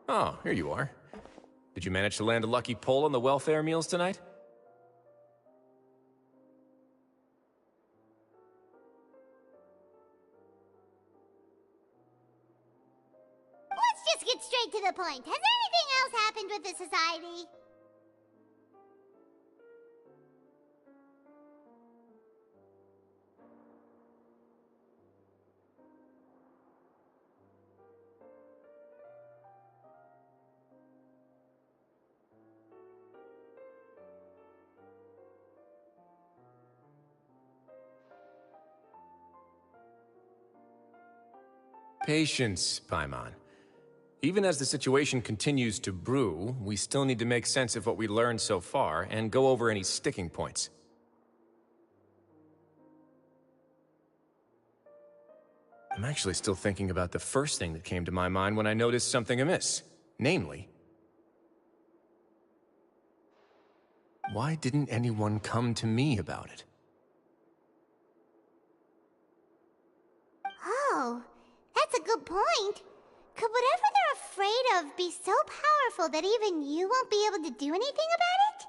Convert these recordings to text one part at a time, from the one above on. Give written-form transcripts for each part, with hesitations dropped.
Oh, here you are. Did you manage to land a lucky pull on the welfare meals tonight? Let's just get straight to the point. Has anything else happened with the society? Patience, Paimon. Even as the situation continues to brew, we still need to make sense of what we learned so far and go over any sticking points. I'm actually still thinking about the first thing that came to my mind when I noticed something amiss. Namely, why didn't anyone come to me about it? Oh, that's a good point. Could whatever they're afraid of be so powerful that even you won't be able to do anything about it?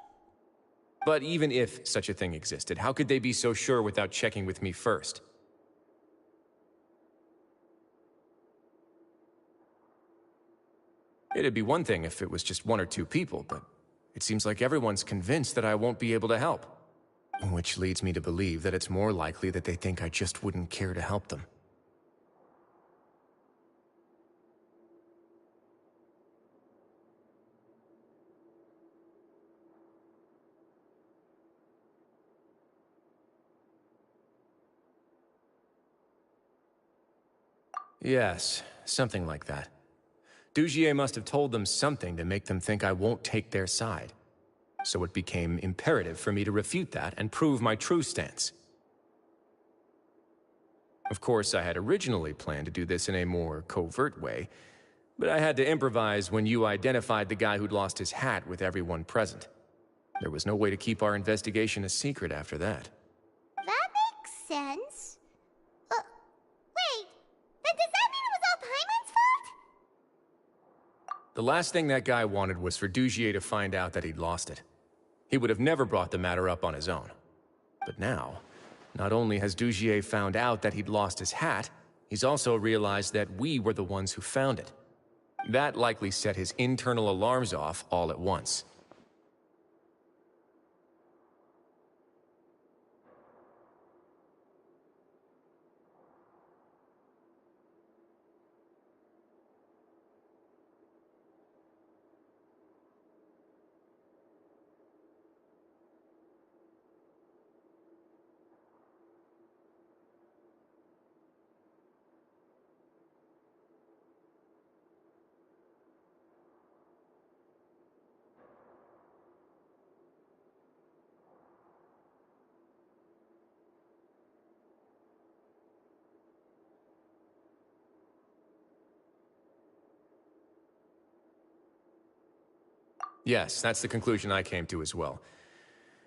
But even if such a thing existed, how could they be so sure without checking with me first? It'd be one thing if it was just one or two people, but it seems like everyone's convinced that I won't be able to help. Which leads me to believe that it's more likely that they think I just wouldn't care to help them. Yes, something like that. Dugier must have told them something to make them think I won't take their side. So it became imperative for me to refute that and prove my true stance. Of course, I had originally planned to do this in a more covert way, but I had to improvise when you identified the guy who'd lost his hat with everyone present. There was no way to keep our investigation a secret after that. That makes sense. Wait, then does that mean it was all Paimon's fault? The last thing that guy wanted was for Dugier to find out that he'd lost it. He would have never brought the matter up on his own. But now, not only has Dugier found out that he'd lost his hat, he's also realized that we were the ones who found it. That likely set his internal alarms off all at once. Yes, that's the conclusion I came to as well.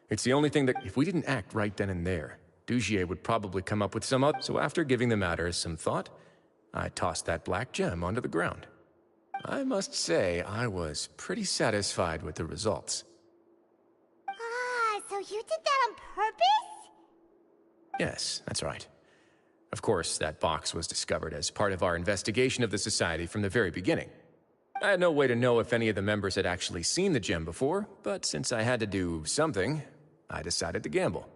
It's the only thing that, if we didn't act right then and there, Dugier would probably come up with some other. So after giving the matter some thought, I tossed that black gem onto the ground. I must say, I was pretty satisfied with the results. Ah, so you did that on purpose? Yes, that's right. Of course, that box was discovered as part of our investigation of the Society from the very beginning. I had no way to know if any of the members had actually seen the gem before, but since I had to do something, I decided to gamble.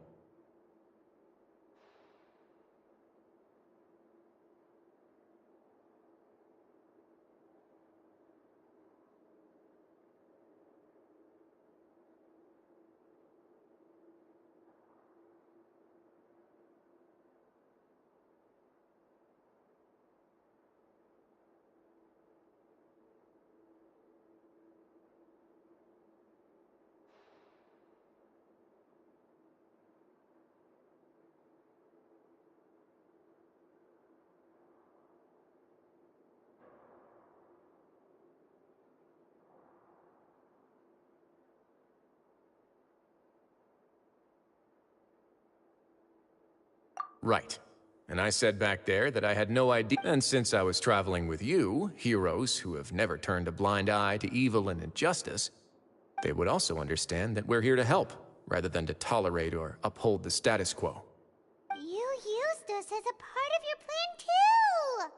Right. And I said back there that I had no idea. And since I was traveling with you, heroes who have never turned a blind eye to evil and injustice, they would also understand that we're here to help, rather than to tolerate or uphold the status quo. You used us as a part of your plan, too!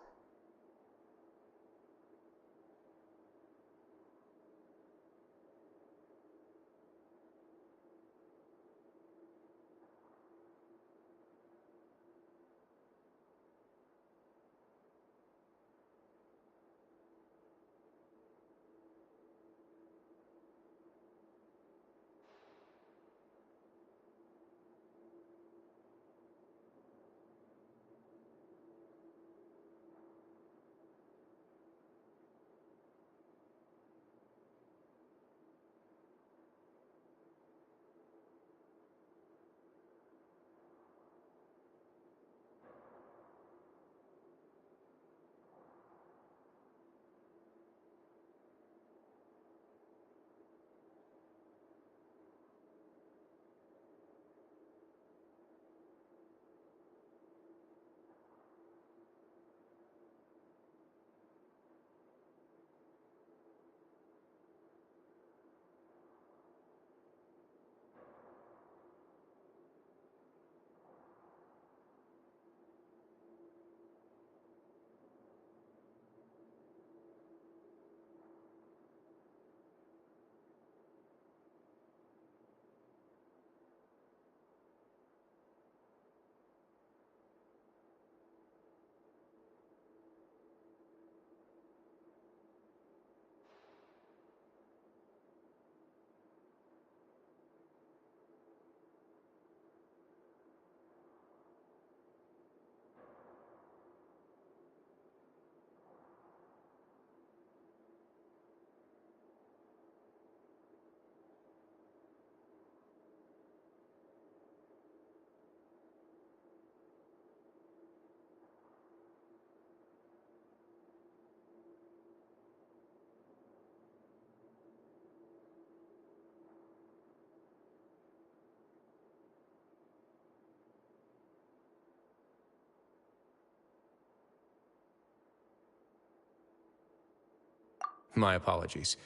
My apologies.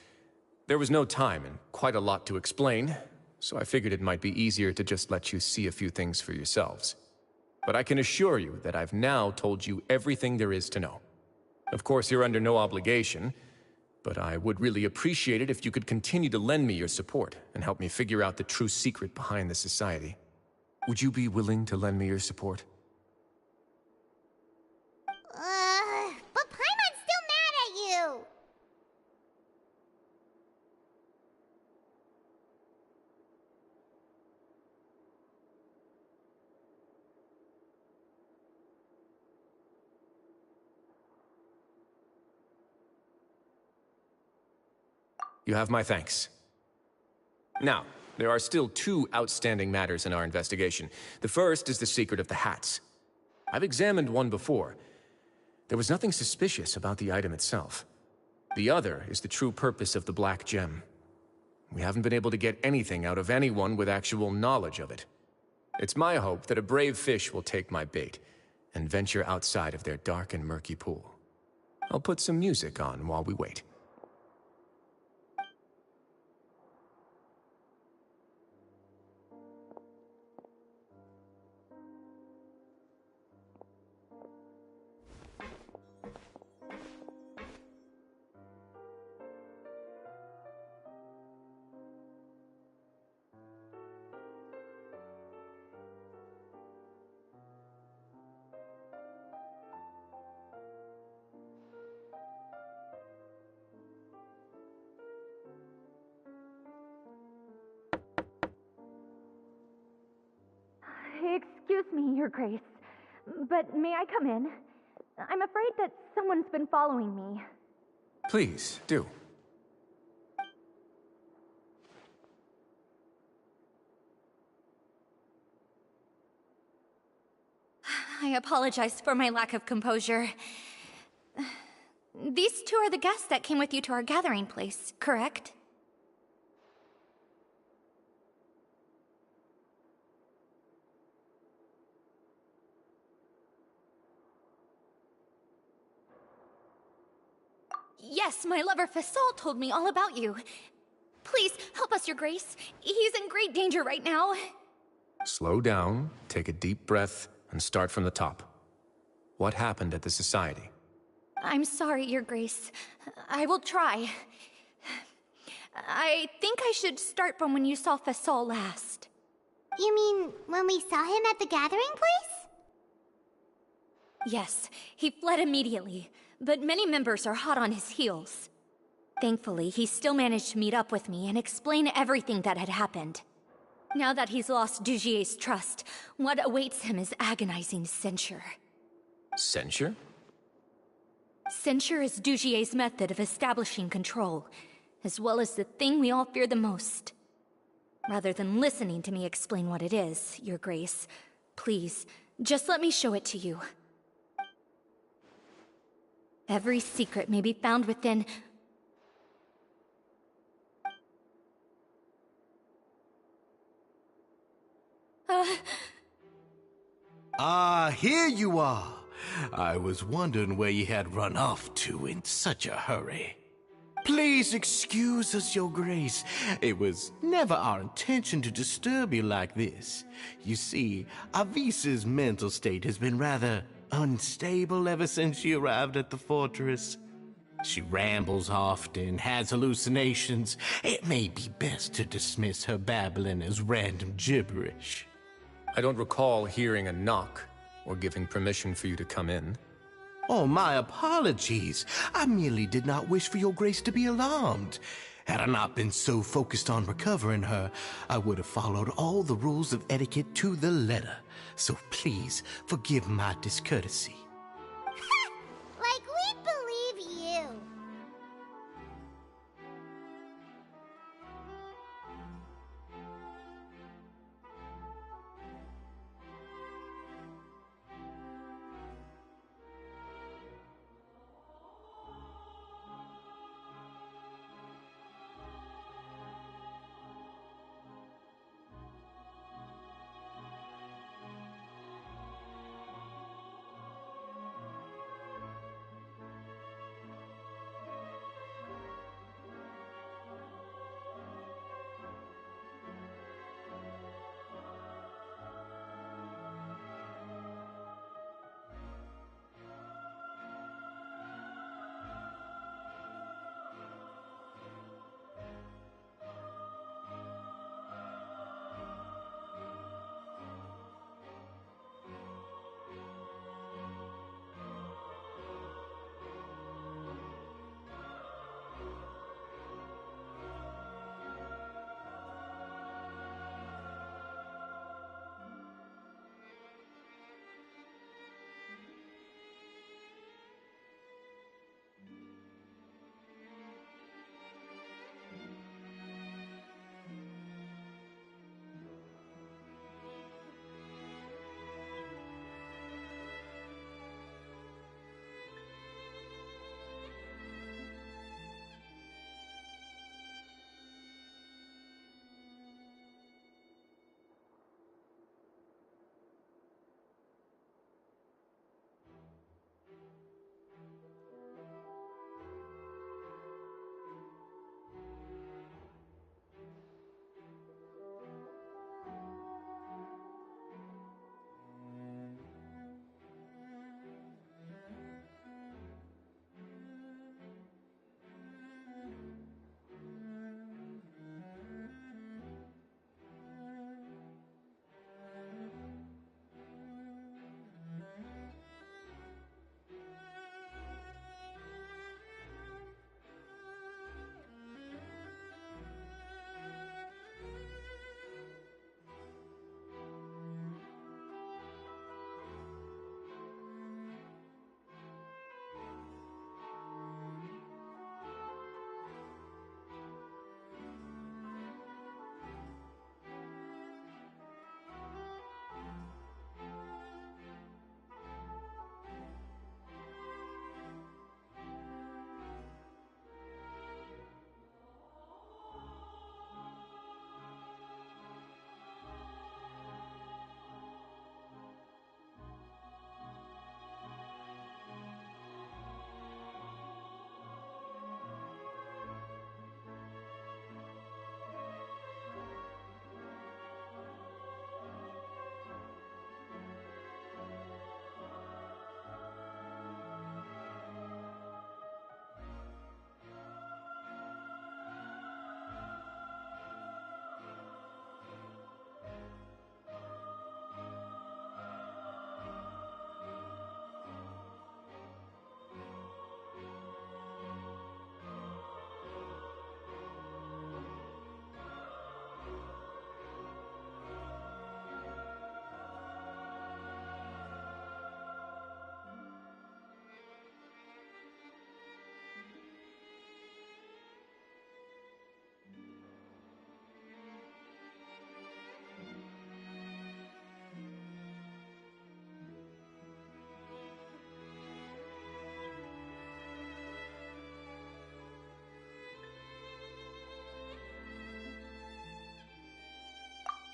There was no time and quite a lot to explain, so I figured it might be easier to just let you see a few things for yourselves. But I can assure you that I've now told you everything there is to know. Of course, you're under no obligation, but I would really appreciate it if you could continue to lend me your support and help me figure out the true secret behind the society. Would you be willing to lend me your support? But Paimon's still mad at you! You have my thanks. Now, there are still two outstanding matters in our investigation. The first is the secret of the hats. I've examined one before. There was nothing suspicious about the item itself. The other is the true purpose of the black gem. We haven't been able to get anything out of anyone with actual knowledge of it. It's my hope that a brave fish will take my bait and venture outside of their dark and murky pool. I'll put some music on while we wait. Excuse me, Your Grace, but may I come in? I'm afraid that someone's been following me. Please, do. I apologize for my lack of composure. These two are the guests that came with you to our gathering place, correct? Yes, my lover Fasol told me all about you. Please, help us, Your Grace. He's in great danger right now. Slow down, take a deep breath, and start from the top. What happened at the Society? I'm sorry, Your Grace. I will try. I think I should start from when you saw Fasol last. You mean when we saw him at the gathering place? Yes, he fled immediately, but many members are hot on his heels. Thankfully, he still managed to meet up with me and explain everything that had happened. Now that he's lost Dugier's trust, what awaits him is agonizing censure. Censure? Censure is Dugier's method of establishing control, as well as the thing we all fear the most. Rather than listening to me explain what it is, Your Grace, please, just let me show it to you. Every secret may be found within... Here you are. I was wondering where you had run off to in such a hurry. Please excuse us, Your Grace. It was never our intention to disturb you like this. You see, Avisa's mental state has been rather unstable ever since she arrived at the fortress. She rambles often, has hallucinations. It may be best to dismiss her babbling as random gibberish. I don't recall hearing a knock or giving permission for you to come in. Oh, my apologies. I merely did not wish for Your Grace to be alarmed. Had I not been so focused on recovering her, I would have followed all the rules of etiquette to the letter. So please forgive my discourtesy. Like we believe you.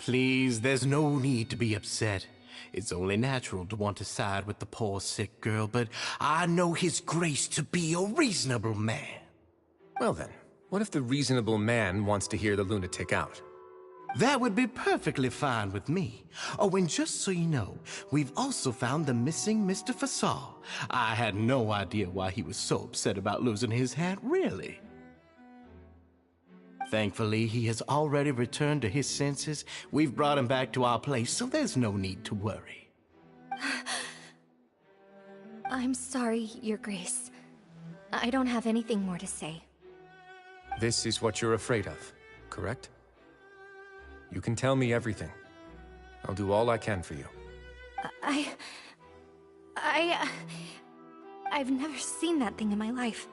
Please, there's no need to be upset. It's only natural to want to side with the poor sick girl, but I know His Grace to be a reasonable man. Well then, what if the reasonable man wants to hear the lunatic out? That would be perfectly fine with me. Oh, and just so you know, we've also found the missing Mr. Fasal. I had no idea why he was so upset about losing his hat, really. Thankfully, he has already returned to his senses. We've brought him back to our place, so there's no need to worry. I'm sorry, Your Grace. I don't have anything more to say. This is what you're afraid of, correct? You can tell me everything. I'll do all I can for you. I've never seen that thing in my life.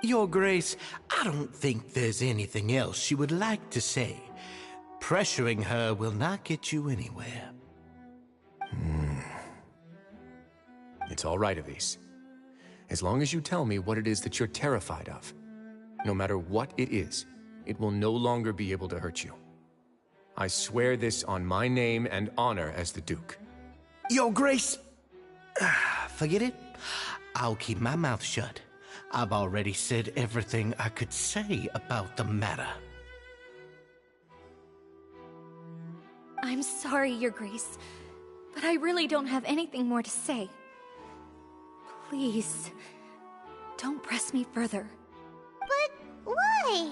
Your Grace, I don't think there's anything else she would like to say. Pressuring her will not get you anywhere. It's all right, Avis. As long as you tell me what it is that you're terrified of. No matter what it is, it will no longer be able to hurt you. I swear this on my name and honor as the Duke. Your Grace! Forget it. I'll keep my mouth shut. I've already said everything I could say about the matter. I'm sorry, Your Grace, but I really don't have anything more to say. Please, don't press me further. But why?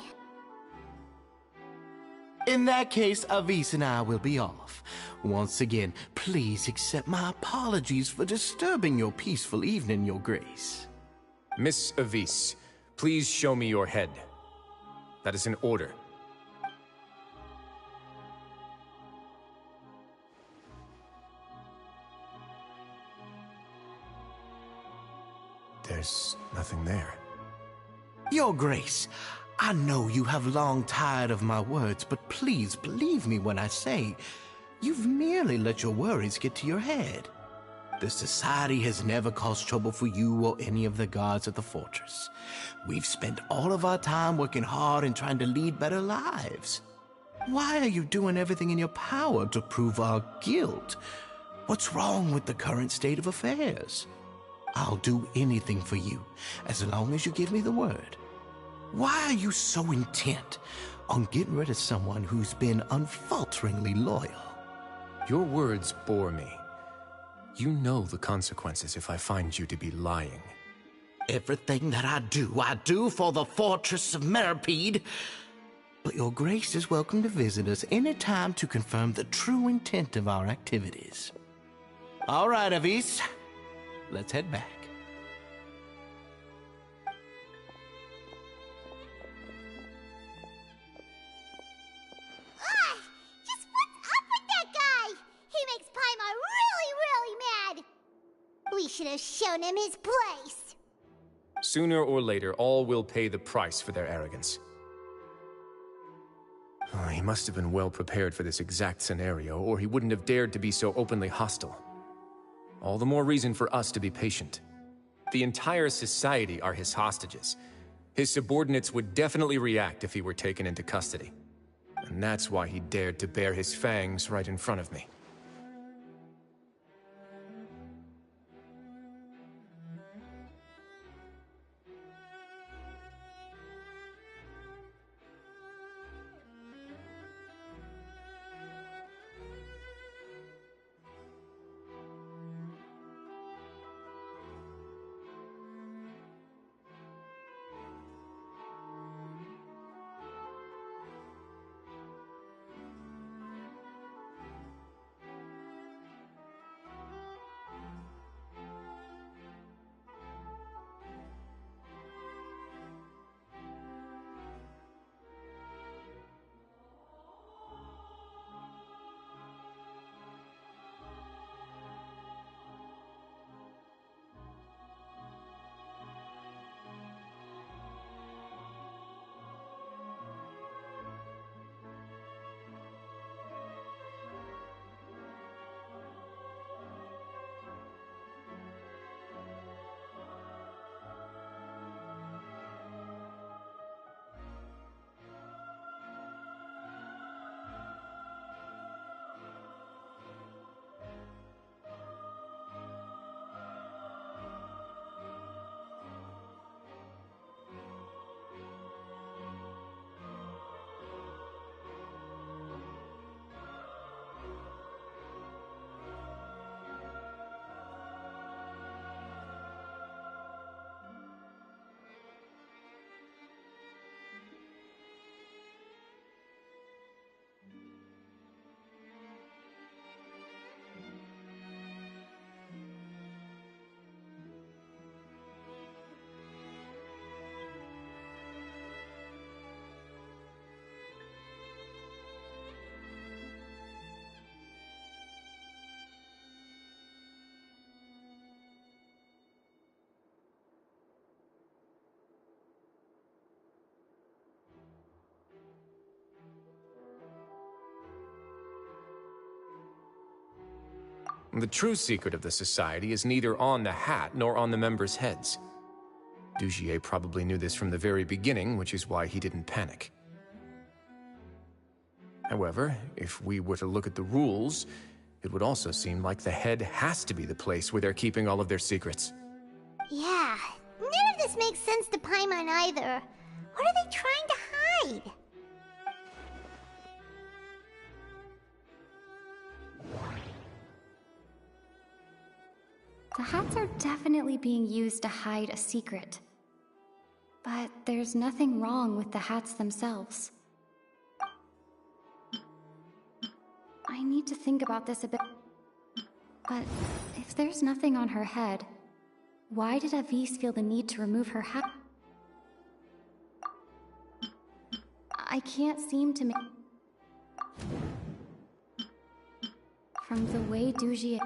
In that case, Avis and I will be off. Once again, please accept my apologies for disturbing your peaceful evening, Your Grace. Miss Avis, please show me your head. That is an order. There's nothing there. Your Grace, I know you have long tired of my words, but please believe me when I say you've merely let your worries get to your head. The Society has never caused trouble for you or any of the guards at the fortress. We've spent all of our time working hard and trying to lead better lives. Why are you doing everything in your power to prove our guilt? What's wrong with the current state of affairs? I'll do anything for you, as long as you give me the word. Why are you so intent on getting rid of someone who's been unfalteringly loyal? Your words bore me. You know the consequences if I find you to be lying. Everything that I do for the Fortress of Meripede. But Your Grace is welcome to visit us any time to confirm the true intent of our activities. All right, Avis. let's head back. Just what's up with that guy? He makes Paimon really, really mad. We should have shown him his place. Sooner or later, all will pay the price for their arrogance. Oh, he must have been well prepared for this exact scenario, or he wouldn't have dared to be so openly hostile. All the more reason for us to be patient. The entire society are his hostages. His subordinates would definitely react if he were taken into custody. And that's why he dared to bare his fangs right in front of me. The true secret of the society is neither on the hat nor on the members' heads. Dugier probably knew this from the very beginning, which is why he didn't panic. However, if we were to look at the rules, it would also seem like the head has to be the place where they're keeping all of their secrets. Yeah, none of this makes sense to Paimon either. What are they trying to hide? The hats are definitely being used to hide a secret. But there's nothing wrong with the hats themselves. I need to think about this a bit. But if there's nothing on her head, why did Avis feel the need to remove her hat? I can't seem to make... From the way Dugier...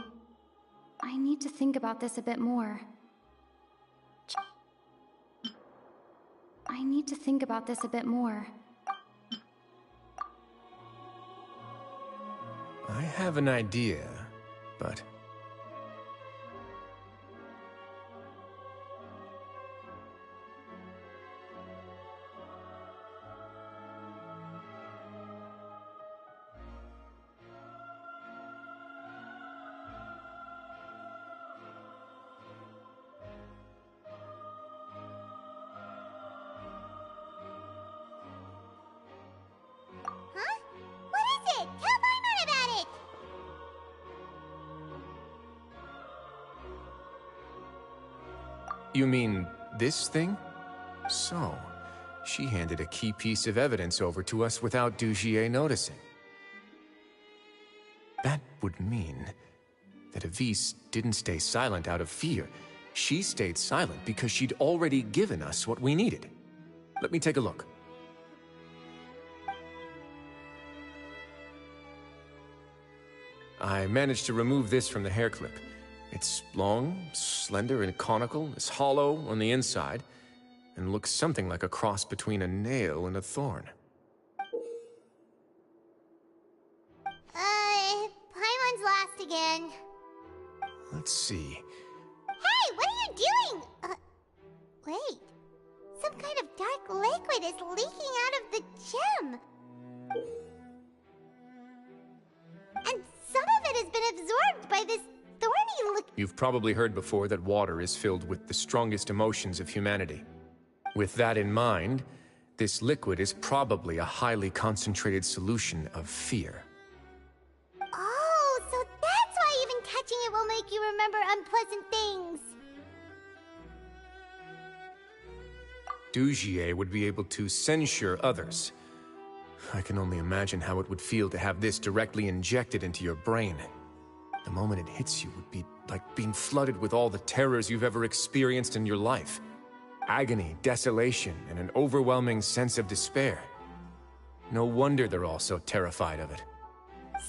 I need to think about this a bit more. I need to think about this a bit more. I have an idea, but... You mean this thing? So, she handed a key piece of evidence over to us without Dugier noticing. That would mean that Avise didn't stay silent out of fear. She stayed silent because she'd already given us what we needed. Let me take a look. I managed to remove this from the hair clip. It's long, slender, and conical. It's hollow on the inside, and looks something like a cross between a nail and a thorn. Paimon's lost again. Let's see. Hey, what are you doing? Wait. Some kind of dark liquid is leaking out of the gem. And some of it has been absorbed by this thorny liquid. You've probably heard before that water is filled with the strongest emotions of humanity. With that in mind, this liquid is probably a highly concentrated solution of fear. Oh, so that's why even touching it will make you remember unpleasant things. Dujier would be able to censure others. I can only imagine how it would feel to have this directly injected into your brain. The moment it hits you would be like being flooded with all the terrors you've ever experienced in your life. Agony, desolation, and an overwhelming sense of despair. No wonder they're all so terrified of it.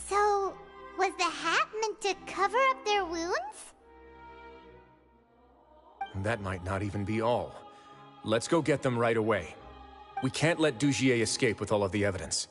So, was the hat meant to cover up their wounds? That might not even be all. Let's go get them right away. We can't let Dujier escape with all of the evidence.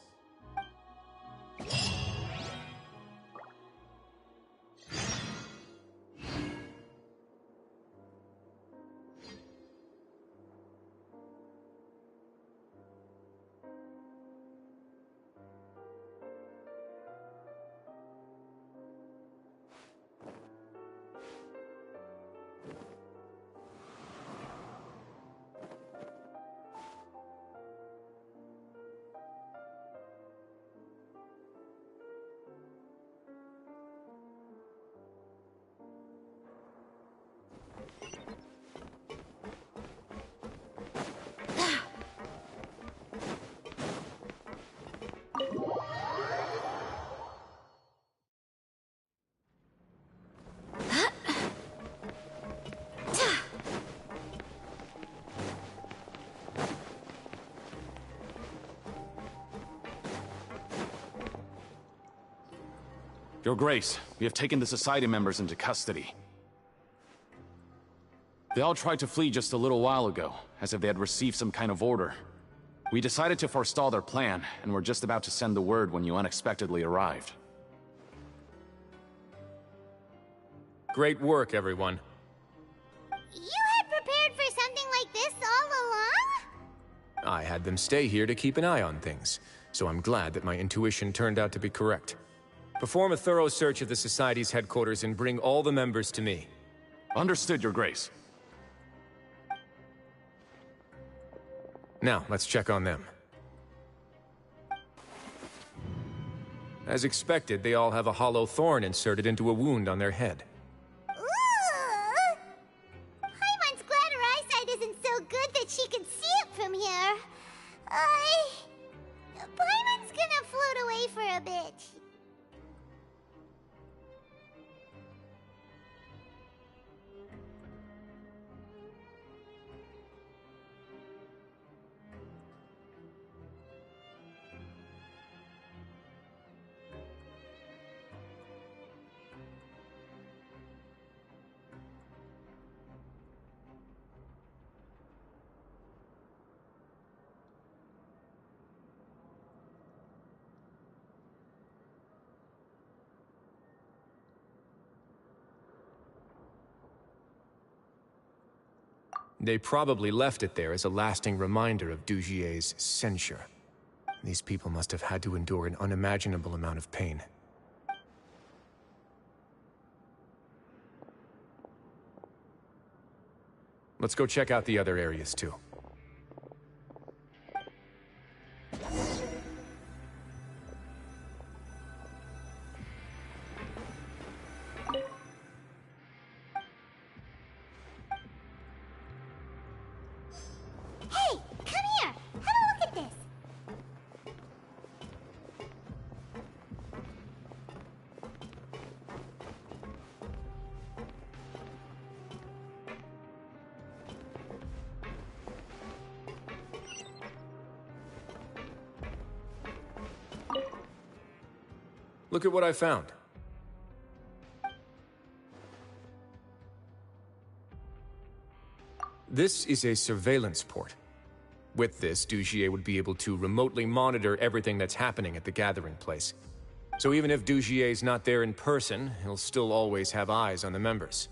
Your Grace, we have taken the Society members into custody. They all tried to flee just a little while ago, as if they had received some kind of order. We decided to forestall their plan, and were just about to send the word when you unexpectedly arrived. Great work, everyone. You had prepared for something like this all along? I had them stay here to keep an eye on things, so I'm glad that my intuition turned out to be correct. Perform a thorough search of the Society's headquarters and bring all the members to me. Understood, Your Grace. Now, let's check on them. As expected, they all have a hollow thorn inserted into a wound on their head. Ooh! Paimon's glad her eyesight isn't so good that she can see it from here. Paimon's gonna float away for a bit. They probably left it there as a lasting reminder of Dujier's censure. These people must have had to endure an unimaginable amount of pain. Let's go check out the other areas too. Hey, come here! Have a look at this! Look at what I found. This is a surveillance port. With this, Dugier would be able to remotely monitor everything that's happening at the gathering place. So even if Dugier's not there in person, he'll still always have eyes on the members.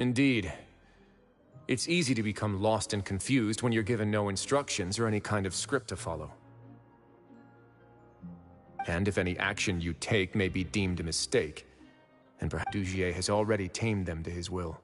Indeed. It's easy to become lost and confused when you're given no instructions or any kind of script to follow. And if any action you take may be deemed a mistake, and perhaps Dugier has already tamed them to his will.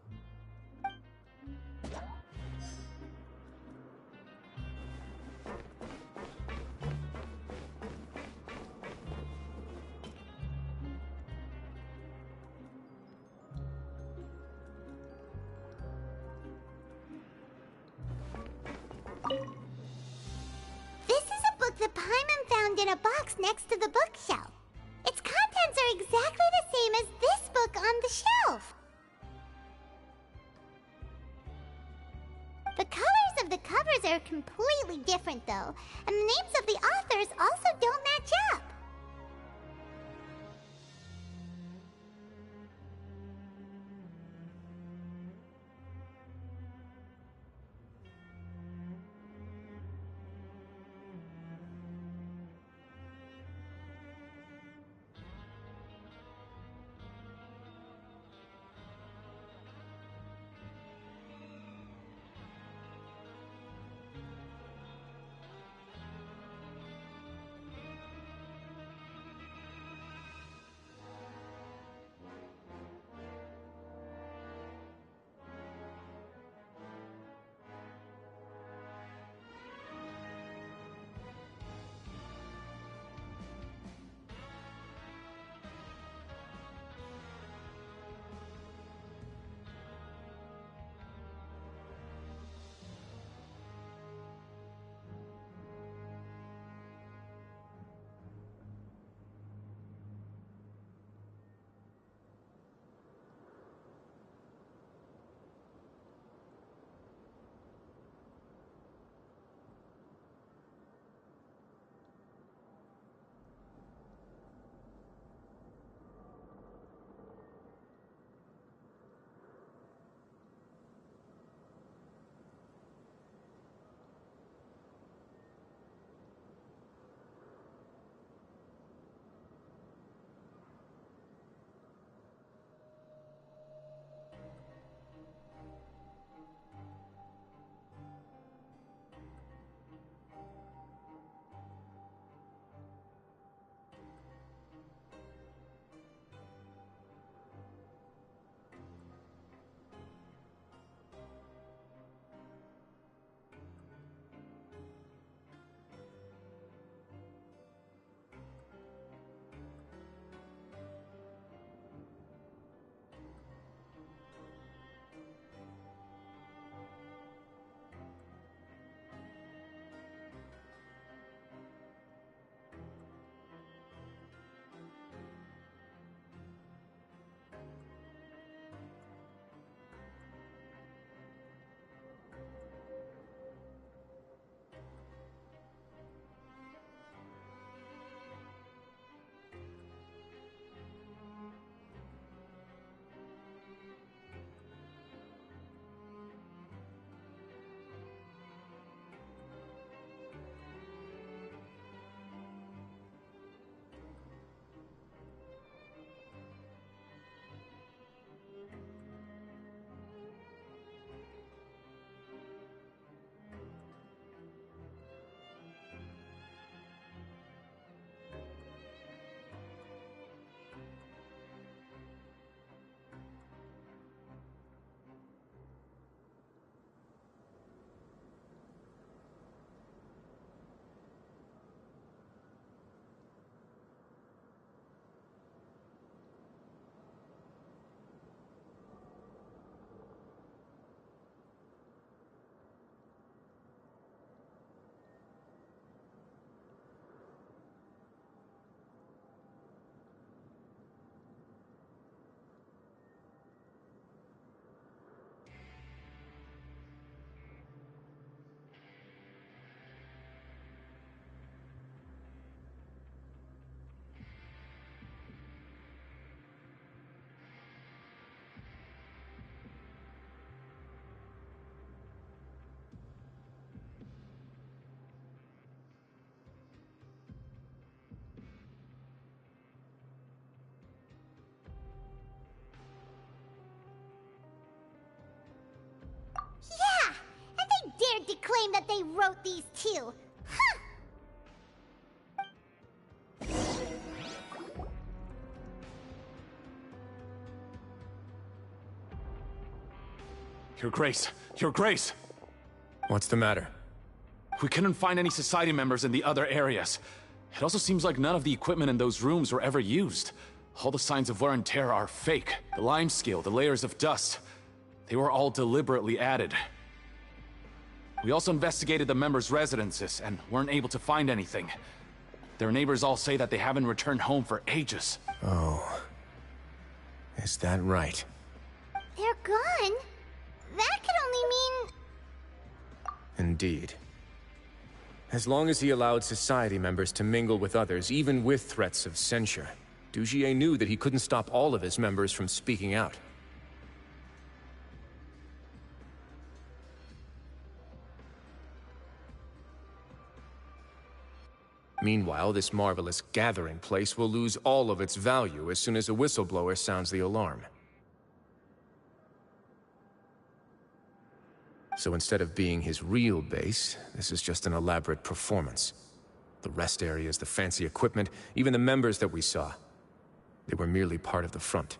This is a book that Paimon found in a box next to the bookshelf. Its contents are exactly the same as this book on the shelf. The colors of the covers are completely different though, and the names of the authors also don't match up. claim that they wrote these too. Huh! Your Grace! Your Grace! What's the matter? We couldn't find any society members in the other areas. It also seems like none of the equipment in those rooms were ever used. All the signs of wear and tear are fake. The lime scale, the layers of dust, they were all deliberately added. We also investigated the members' residences and weren't able to find anything. Their neighbors all say that they haven't returned home for ages. Oh. Is that right? They're gone? That could only mean... Indeed. As long as he allowed society members to mingle with others, even with threats of censure, Dugier knew that he couldn't stop all of his members from speaking out. Meanwhile, this marvelous gathering place will lose all of its value as soon as a whistleblower sounds the alarm. So instead of being his real base, this is just an elaborate performance. The rest areas, the fancy equipment, even the members that we saw, they were merely part of the front.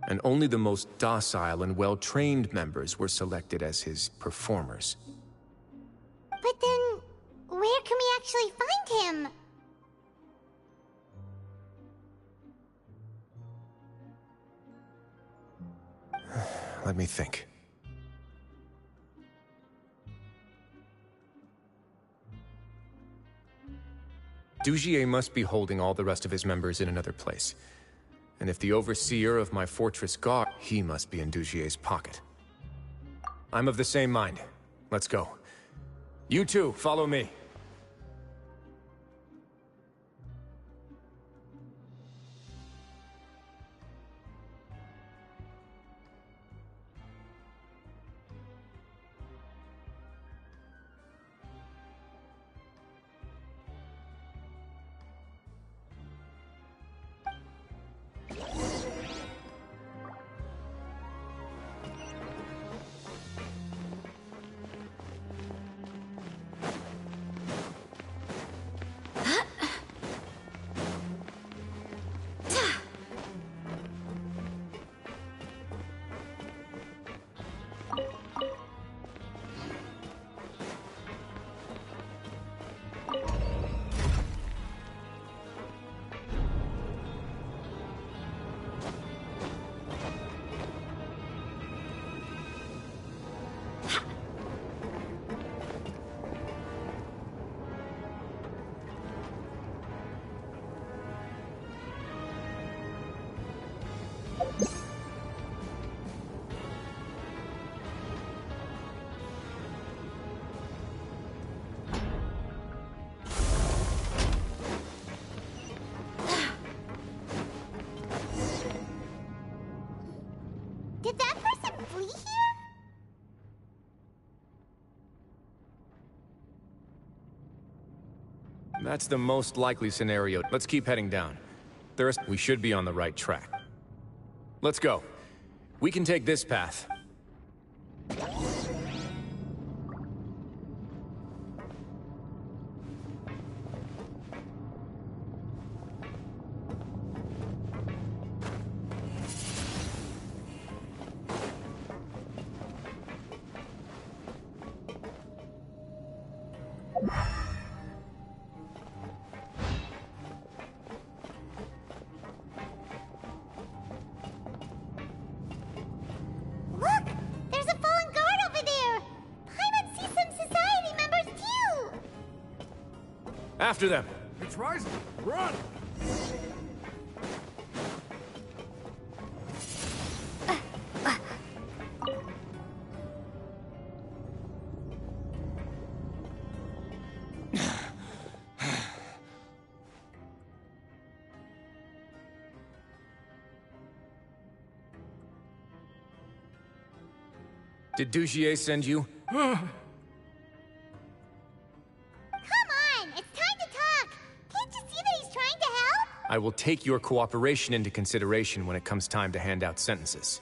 And only the most docile and well-trained members were selected as his performers. But then, where can we actually find him? Let me think. Dugier must be holding all the rest of his members in another place. And if the overseer of my fortress guard, he must be in Dugier's pocket. I'm of the same mind. Let's go. You two, follow me. Did that person flee here? That's the most likely scenario. Let's keep heading down. We should be on the right track. Let's go. We can take this path. Look! There's a fallen guard over there! Paimon sees some society members too! After them! It's rising! Run! Did Dugier send you? Come on! It's time to talk! Can't you see that he's trying to help? I will take your cooperation into consideration when it comes time to hand out sentences.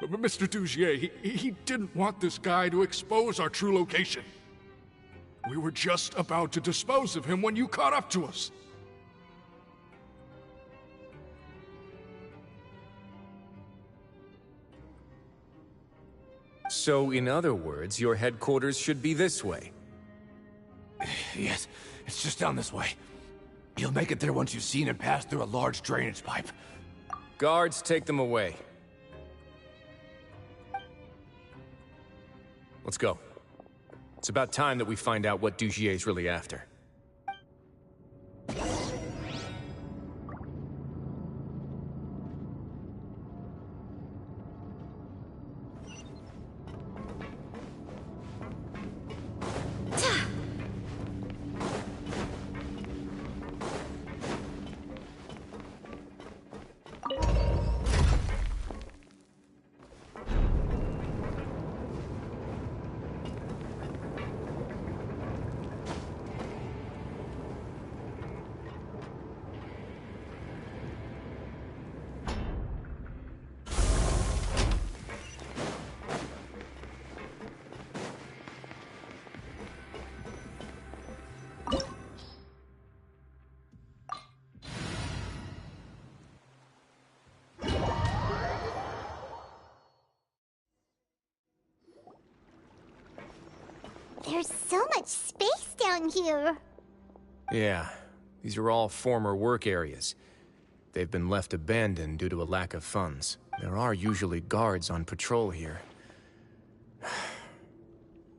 But Mr. Dugier, he didn't want this guy to expose our true location. We were just about to dispose of him when you caught up to us. So, in other words, your headquarters should be this way. Yes, it's just down this way. You'll make it there once you've seen him pass through a large drainage pipe. Guards, take them away. Let's go. It's about time that we find out what Dugier's really after. There's so much space down here. Yeah, these are all former work areas. They've been left abandoned due to a lack of funds. There are usually guards on patrol here.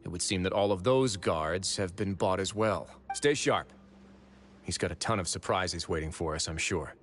It would seem that all of those guards have been bought as well. Stay sharp. He's got a ton of surprises waiting for us, I'm sure.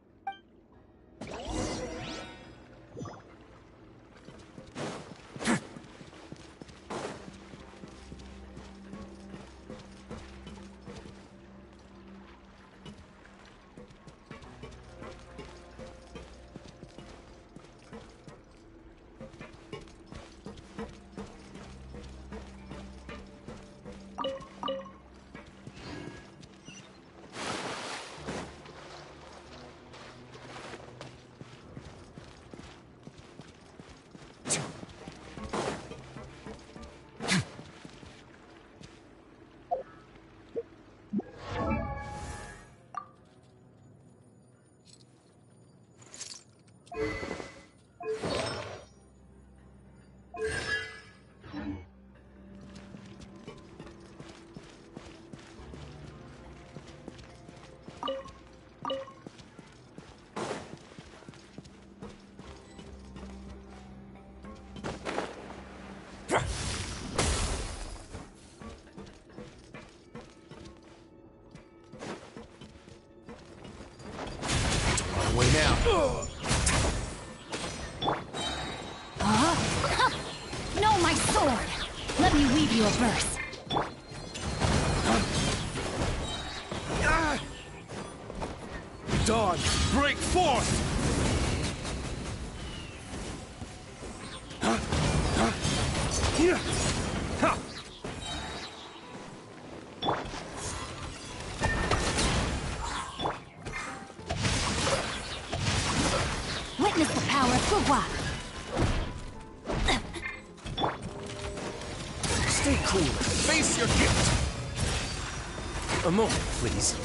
Away now. No, my sword! Let me weave you a verse. Dawn, break forth! Witness the power of Gugwa. Stay cool. Face your gift. A moment, please.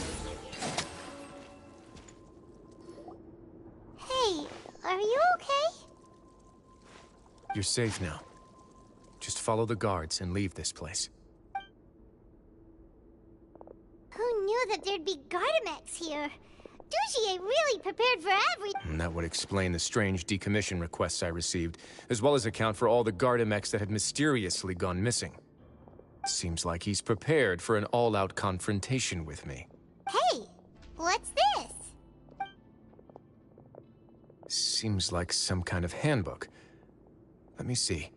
Hey, are you okay? You're safe now. Just follow the guards and leave this place. Who knew that there'd be Gardamex here? Dugier really prepared for everything. And that would explain the strange decommission requests I received, as well as account for all the Gardamex that had mysteriously gone missing. Seems like he's prepared for an all-out confrontation with me. Hey, what's this? Seems like some kind of handbook. Let me see.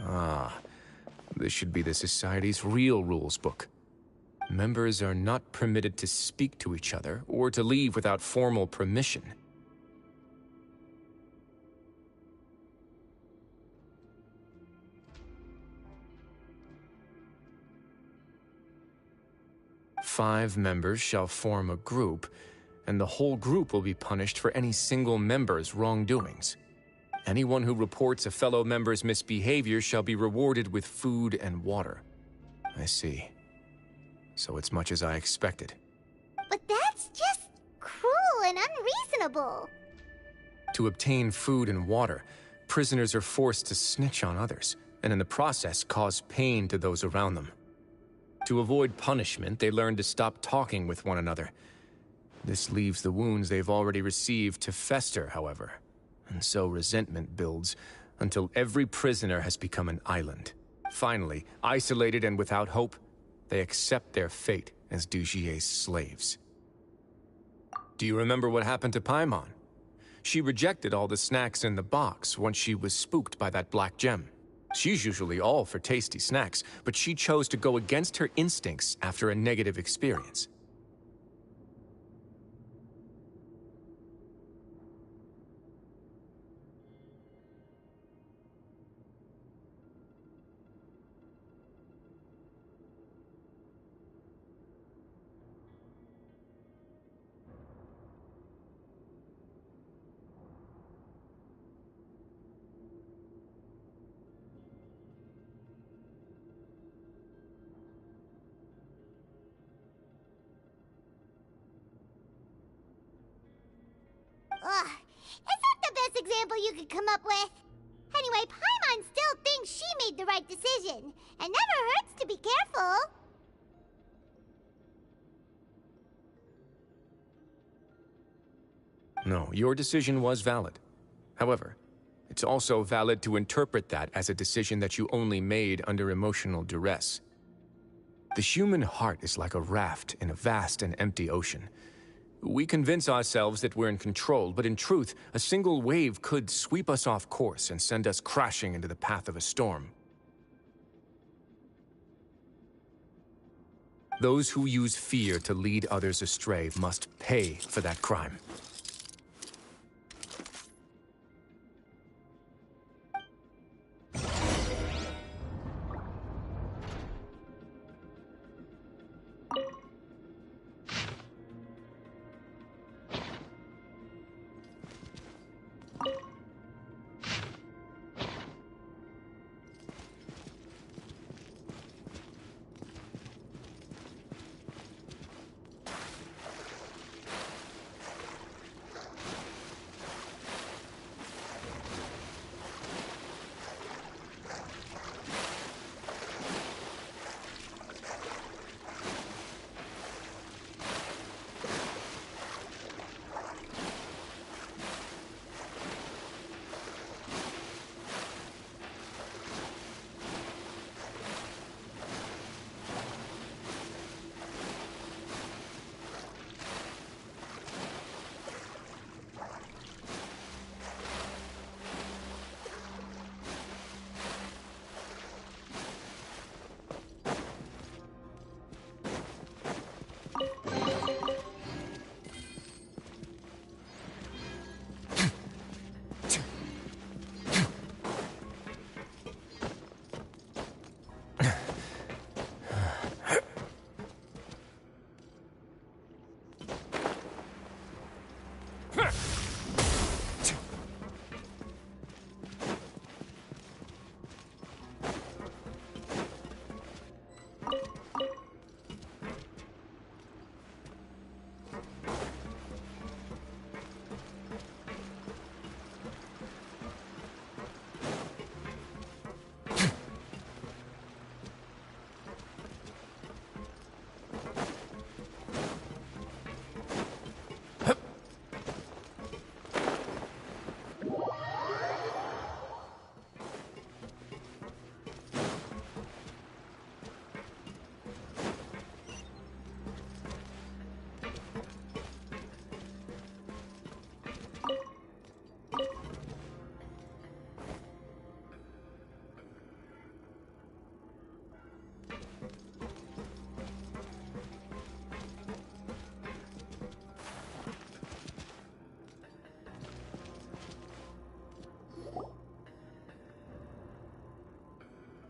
Ah, this should be the Society's real rules book. Members are not permitted to speak to each other or to leave without formal permission. Five members shall form a group, and the whole group will be punished for any single member's wrongdoings. Anyone who reports a fellow member's misbehavior shall be rewarded with food and water. I see. So it's much as I expected. But that's just cruel and unreasonable. To obtain food and water, prisoners are forced to snitch on others, and in the process cause pain to those around them. To avoid punishment, they learn to stop talking with one another. This leaves the wounds they've already received to fester, however, and so resentment builds until every prisoner has become an island. Finally, isolated and without hope, they accept their fate as Dugier's slaves. Do you remember what happened to Paimon? She rejected all the snacks in the box once she was spooked by that black gem. She's usually all for tasty snacks, but she chose to go against her instincts after a negative experience. Ugh, is that the best example you could come up with? Anyway, Paimon still thinks she made the right decision. It never hurts to be careful. No, your decision was valid. However, it's also valid to interpret that as a decision that you only made under emotional duress. The human heart is like a raft in a vast and empty ocean. We convince ourselves that we're in control, but in truth, a single wave could sweep us off course and send us crashing into the path of a storm. Those who use fear to lead others astray must pay for that crime.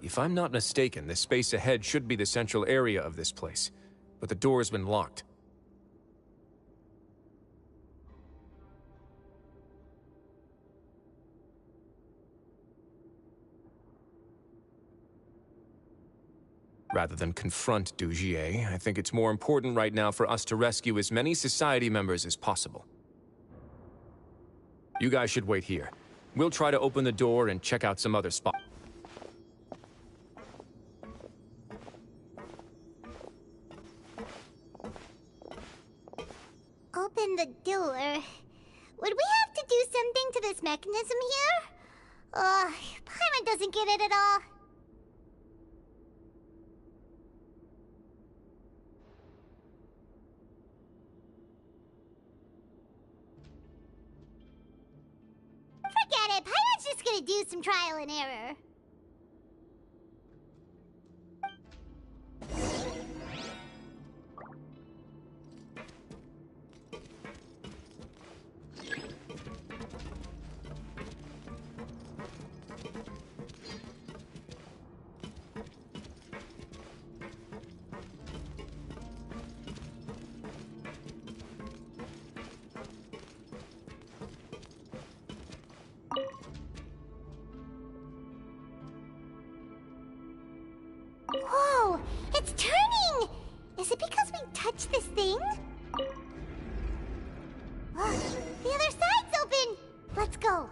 If I'm not mistaken, the space ahead should be the central area of this place, but the door has been locked. Rather than confront Dugier, I think it's more important right now for us to rescue as many society members as possible. You guys should wait here. We'll try to open the door and check out some other spots. Open the door. Would we have to do something to this mechanism here? Paimon doesn't get it at all. Forget it. Paimon's just gonna do some trial and error. Whoa! It's turning! Is it because we touched this thing? The other side's open! Let's go.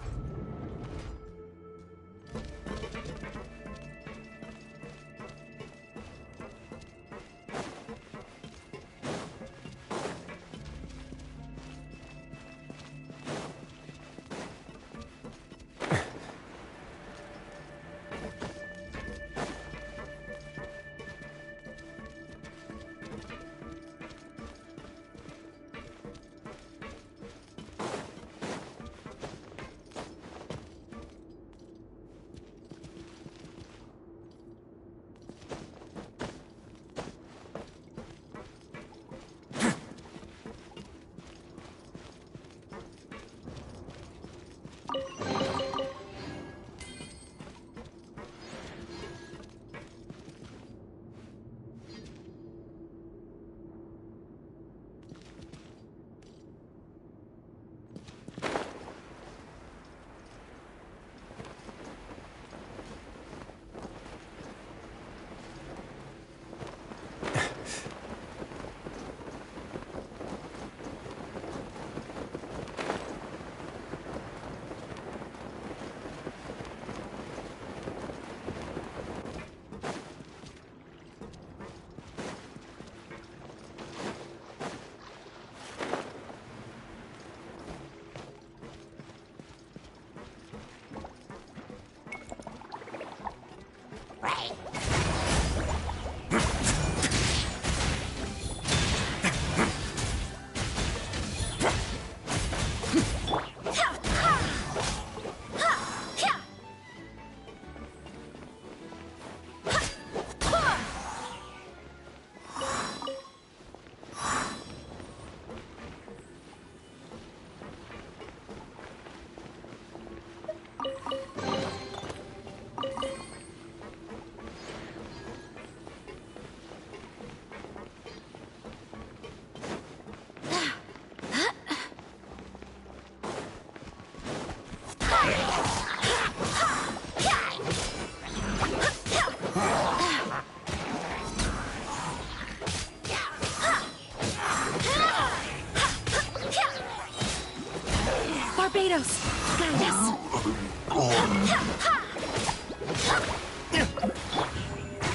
Barbados! Guide us!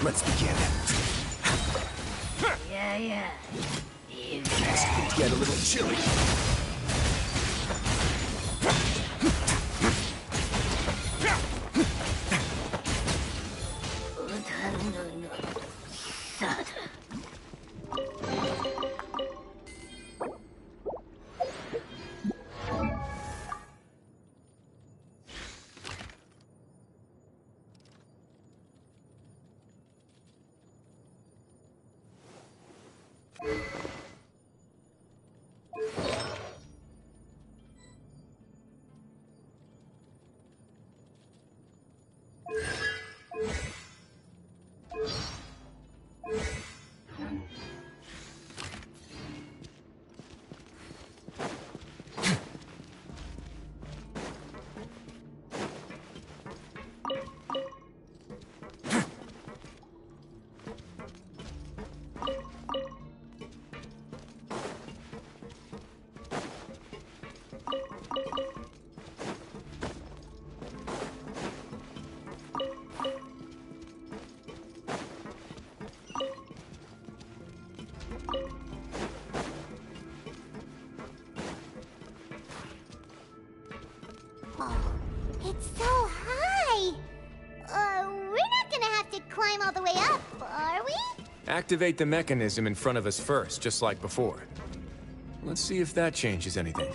Let's begin. Yeah. Things get a little chilly. Oh, it's so high. We're not gonna have to climb all the way up, are we? Activate the mechanism in front of us first, just like before. Let's see if that changes anything.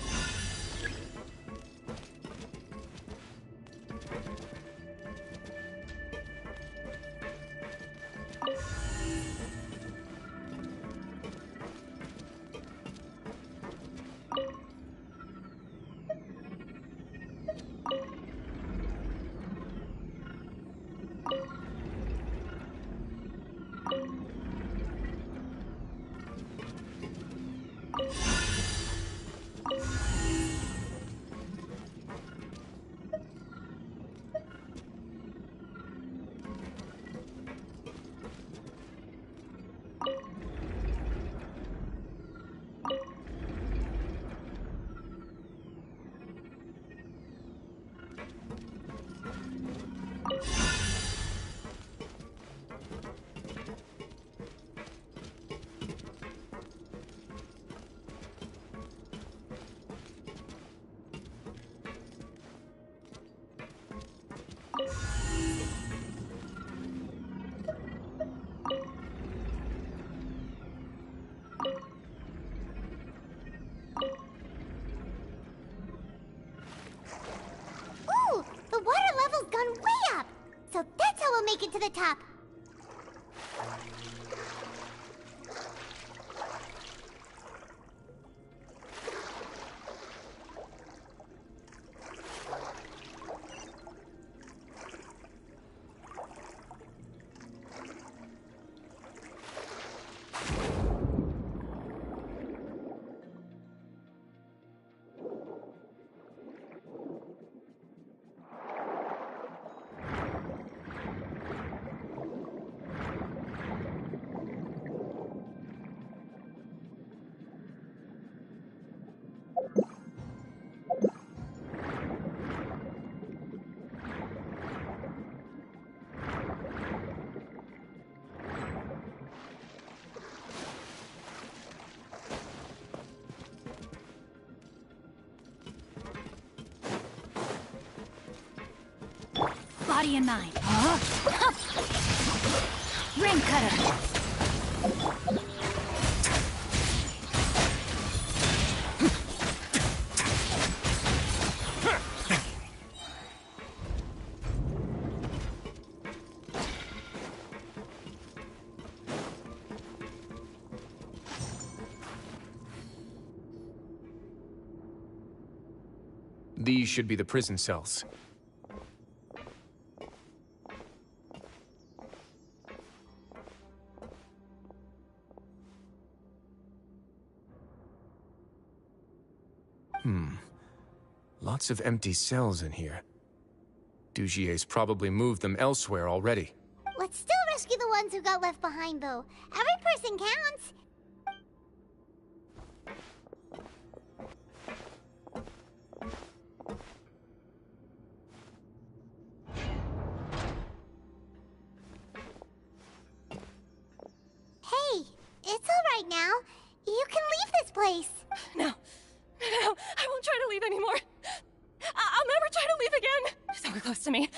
Ooh, the water level's gone way up. So that's how we'll make it to the top. Body in mind. Ring cutter. These should be the prison cells. Lots of empty cells in here. Dugier's probably moved them elsewhere already. Let's still rescue the ones who got left behind, though. Every person counts. Hey, it's all right now. You can leave this place. No, I won't try to leave anymore. I'll never try to leave again. So close to me.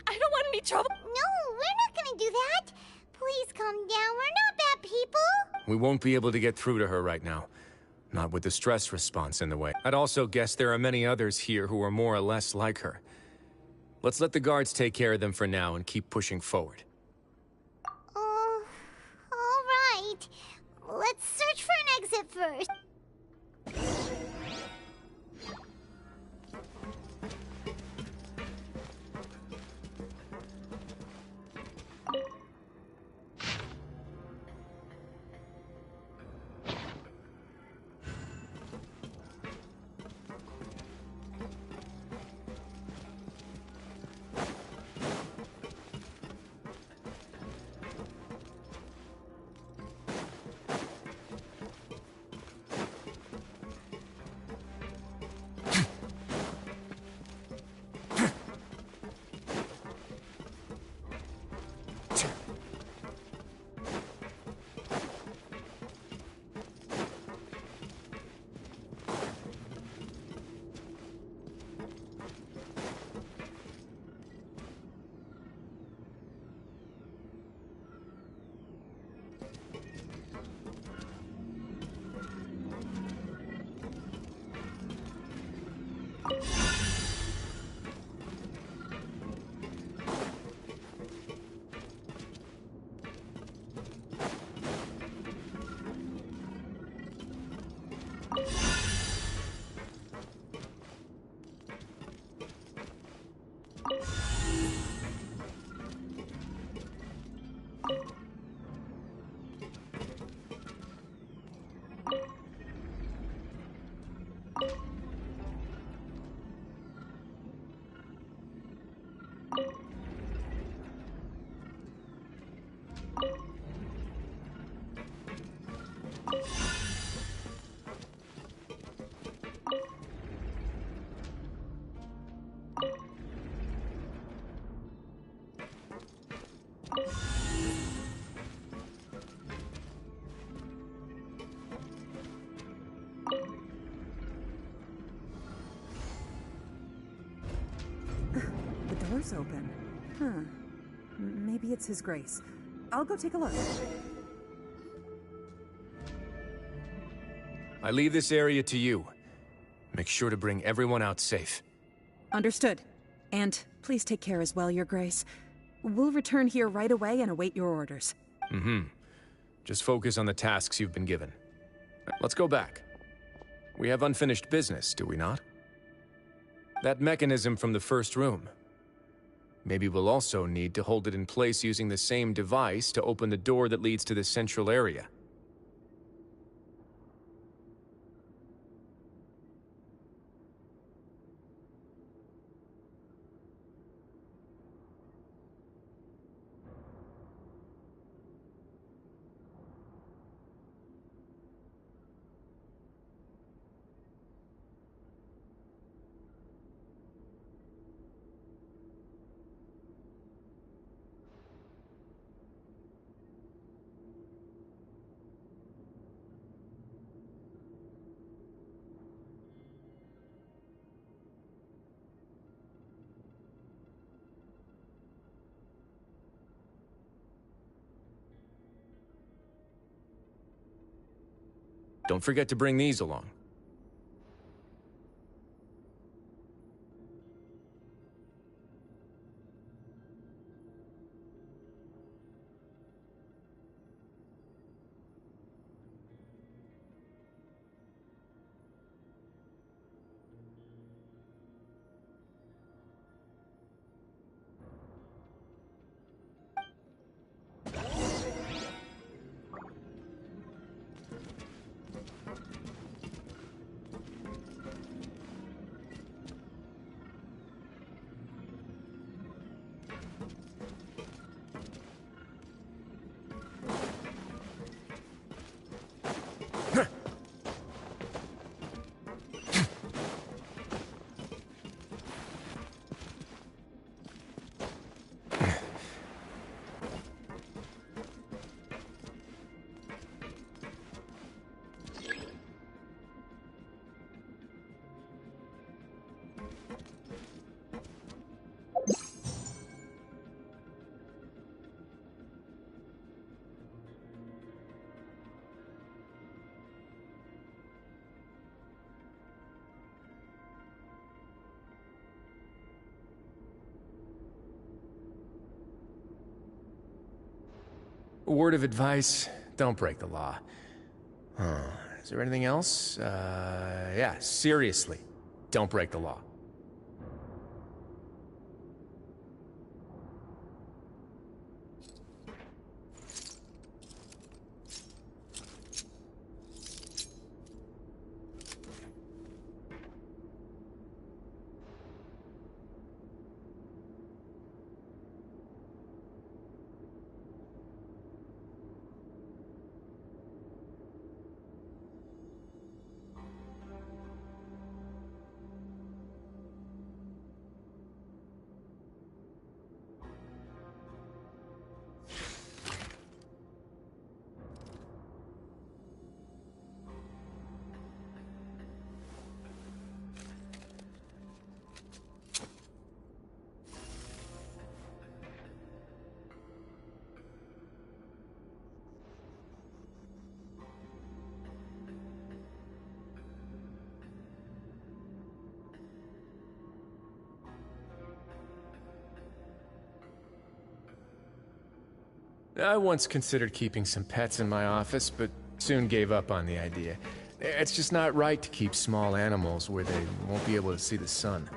I don't want any trouble. No, we're not gonna do that. Please calm down. We're not bad people. We won't be able to get through to her right now. Not with the stress response in the way. I'd also guess there are many others here who are more or less like her. Let's let the guards take care of them for now and keep pushing forward. All right. Let's search for an exit first. door's open. Huh. Maybe it's his grace. I'll go take a look. I leave this area to you. Make sure to bring everyone out safe. Understood. And please take care as well, Your Grace. We'll return here right away and await your orders. Just focus on the tasks you've been given. Let's go back. We have unfinished business, do we not? That mechanism from the first room. Maybe we'll also need to hold it in place using the same device to open the door that leads to the central area. Don't forget to bring these along. A word of advice, don't break the law. Is there anything else? Yeah, seriously, don't break the law. I once considered keeping some pets in my office, but soon gave up on the idea. It's just not right to keep small animals where they won't be able to see the sun.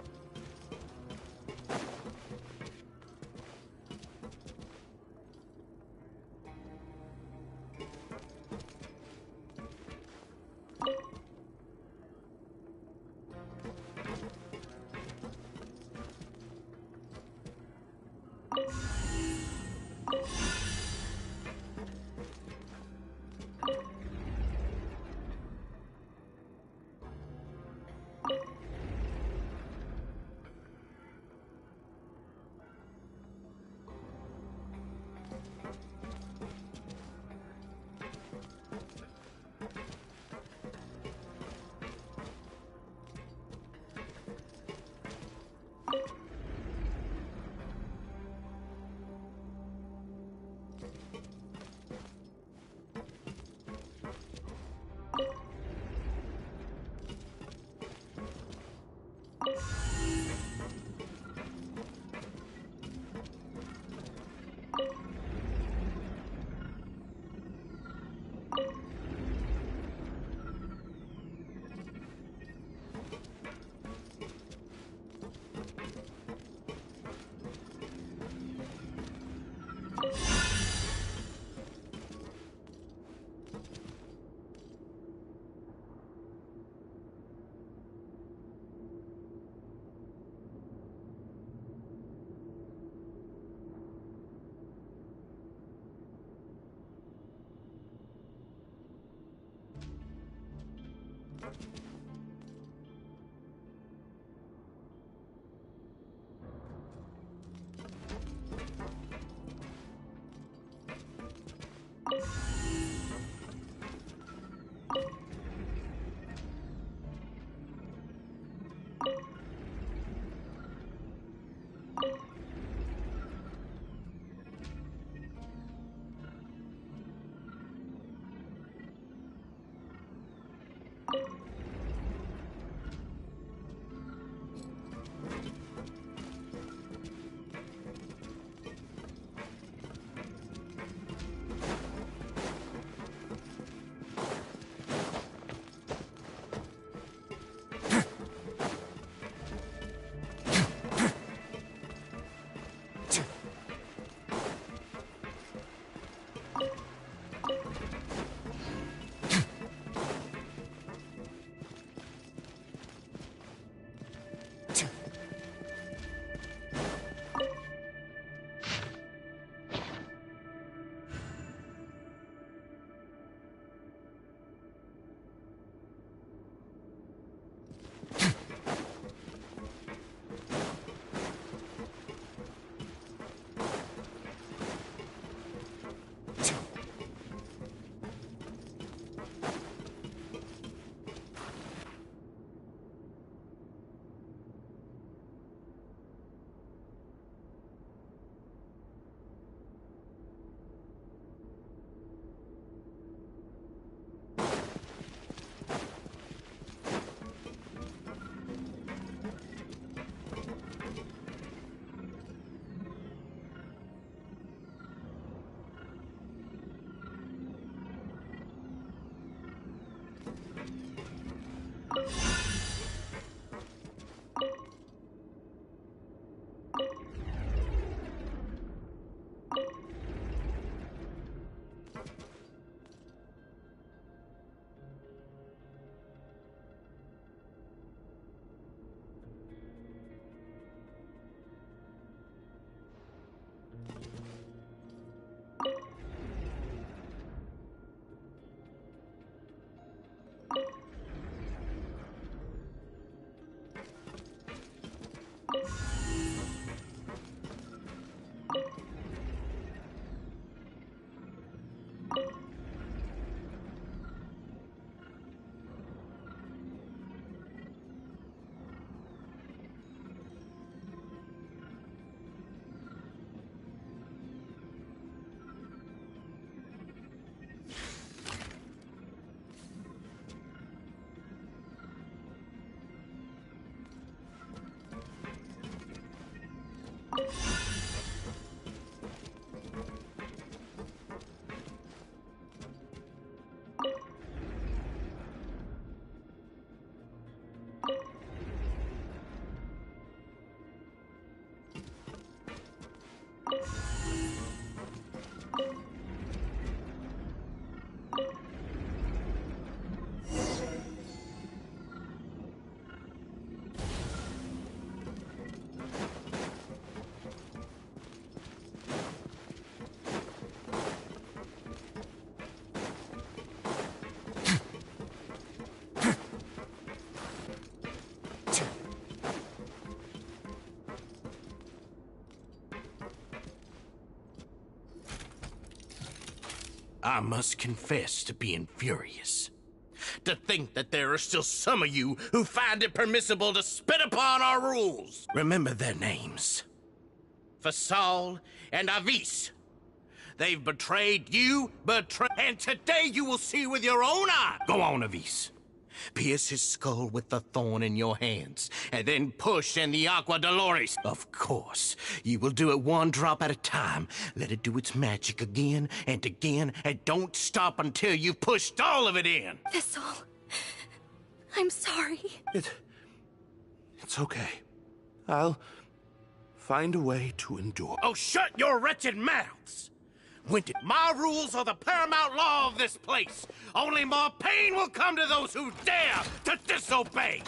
I must confess to being furious. To think that there are still some of you who find it permissible to spit upon our rules. Remember their names. Fasal and Avis. They've betrayed you, and today you will see with your own eye. Go on, Avis. Pierce his skull with the thorn in your hands, and then push in the Aqua Dolores. Of course, you will do it one drop at a time. Let it do its magic again, and don't stop until you've pushed all of it in. Thistle, I'm sorry. It's okay. I'll find a way to endure. Oh, shut your wretched mouths! My rules are the paramount law of this place. Only more pain will come to those who dare to disobey.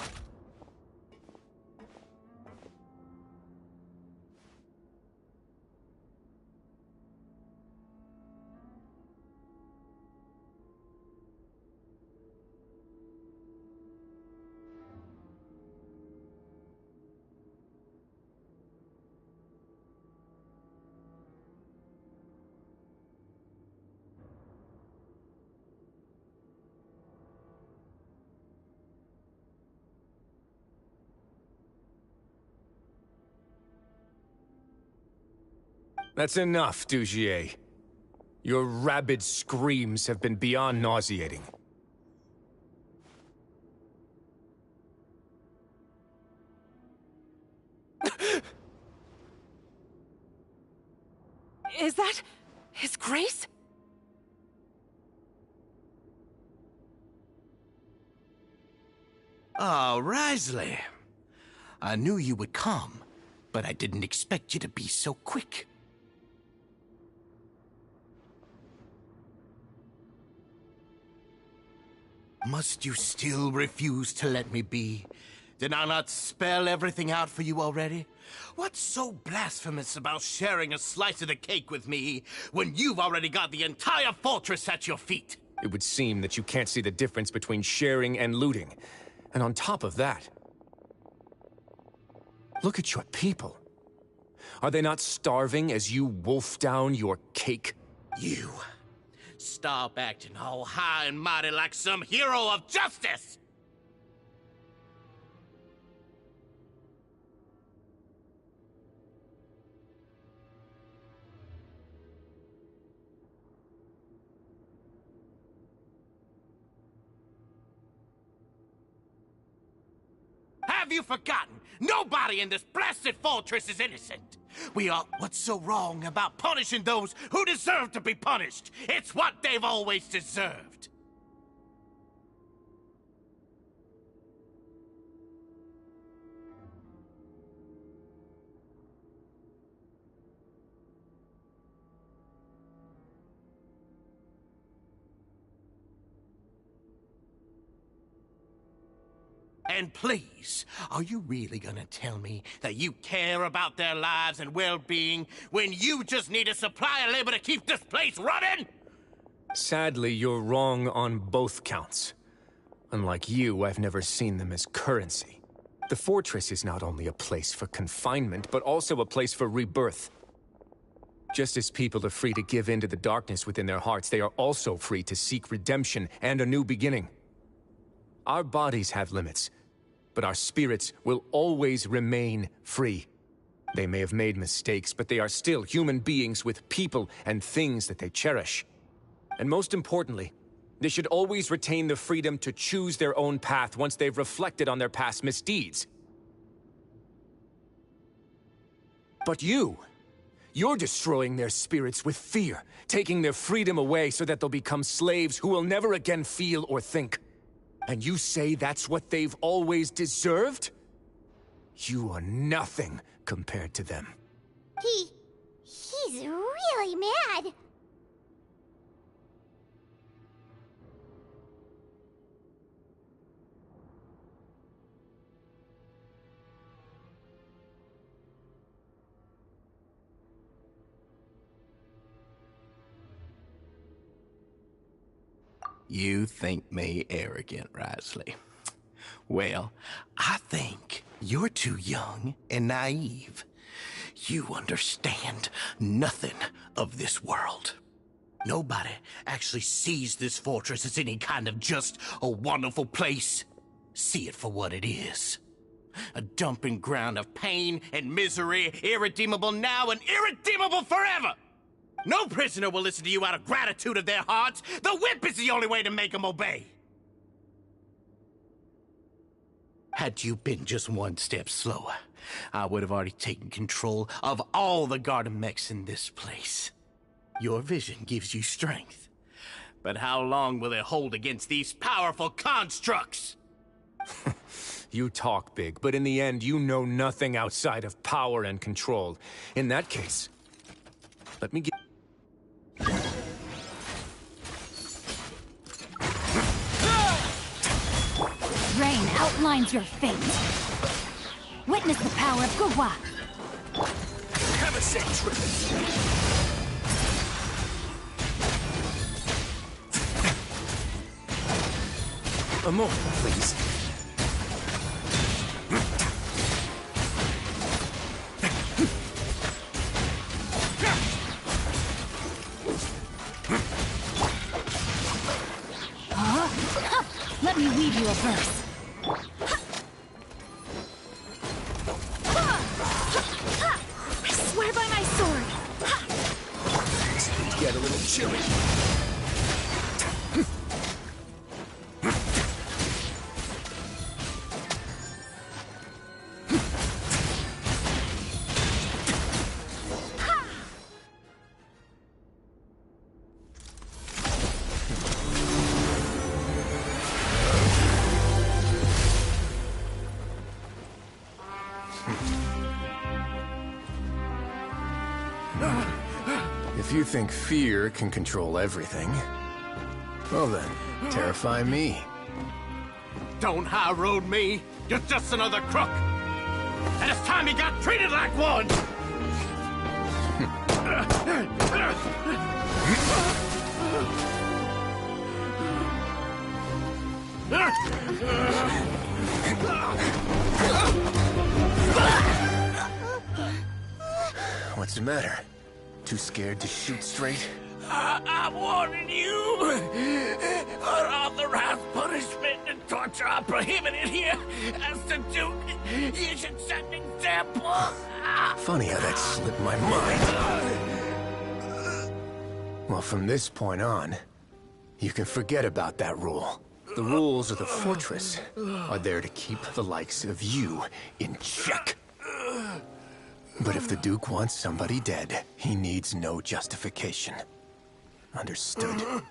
That's enough, Dugier. Your rabid screams have been beyond nauseating. Is that His Grace? Oh, Risley. I knew you would come, but I didn't expect you to be so quick. Must you still refuse to let me be? Did I not spell everything out for you already? What's so blasphemous about sharing a slice of the cake with me when you've already got the entire fortress at your feet? It would seem that you can't see the difference between sharing and looting. And on top of that, look at your people. Are they not starving as you wolf down your cake? You. Stop acting all high and mighty like some hero of justice! Have you forgotten? Nobody in this blasted fortress is innocent. What's so wrong about punishing those who deserve to be punished? It's what they've always deserved. And please, are you really gonna tell me that you care about their lives and well-being when you just need a supply of labor to keep this place running? Sadly, you're wrong on both counts. Unlike you, I've never seen them as currency. The fortress is not only a place for confinement, but also a place for rebirth. Just as people are free to give in to the darkness within their hearts, they are also free to seek redemption and a new beginning. Our bodies have limits, but our spirits will always remain free. They may have made mistakes, but they are still human beings with people and things that they cherish. And most importantly, they should always retain the freedom to choose their own path once they've reflected on their past misdeeds. But you're destroying their spirits with fear, taking their freedom away so that they'll become slaves who will never again feel or think. And you say that's what they've always deserved? You are nothing compared to them. He's really mad. You think me arrogant, Risley. Well, I think you're too young and naive. You understand nothing of this world. Nobody actually sees this fortress as any kind of just a wonderful place. See it for what it is. A dumping ground of pain and misery, irredeemable now and irredeemable forever! No prisoner will listen to you out of gratitude of their hearts. The whip is the only way to make them obey. Had you been just one step slower, I would have already taken control of all the garden mechs in this place. Your vision gives you strength. But how long will it hold against these powerful constructs? You talk big, but in the end, you know nothing outside of power and control. In that case, let me get... Rain outlines your fate. Witness the power of Gugwa. Have a safe trip. A moment, please. Let me weave you a verse. I swear by my sword. Things get a little chilly. If you think fear can control everything, well then, terrify me. Don't high road me. You're just another crook. And it's time you got treated like one. What's the matter? Too scared to shoot straight? I'm warning you. Unauthorized punishment and torture are prohibited here. As the Duke, you should set an example. Funny how that slipped my mind. Well, from this point on, you can forget about that rule. The rules of the fortress are there to keep the likes of you in check. But if the Duke wants somebody dead, he needs no justification. Understood?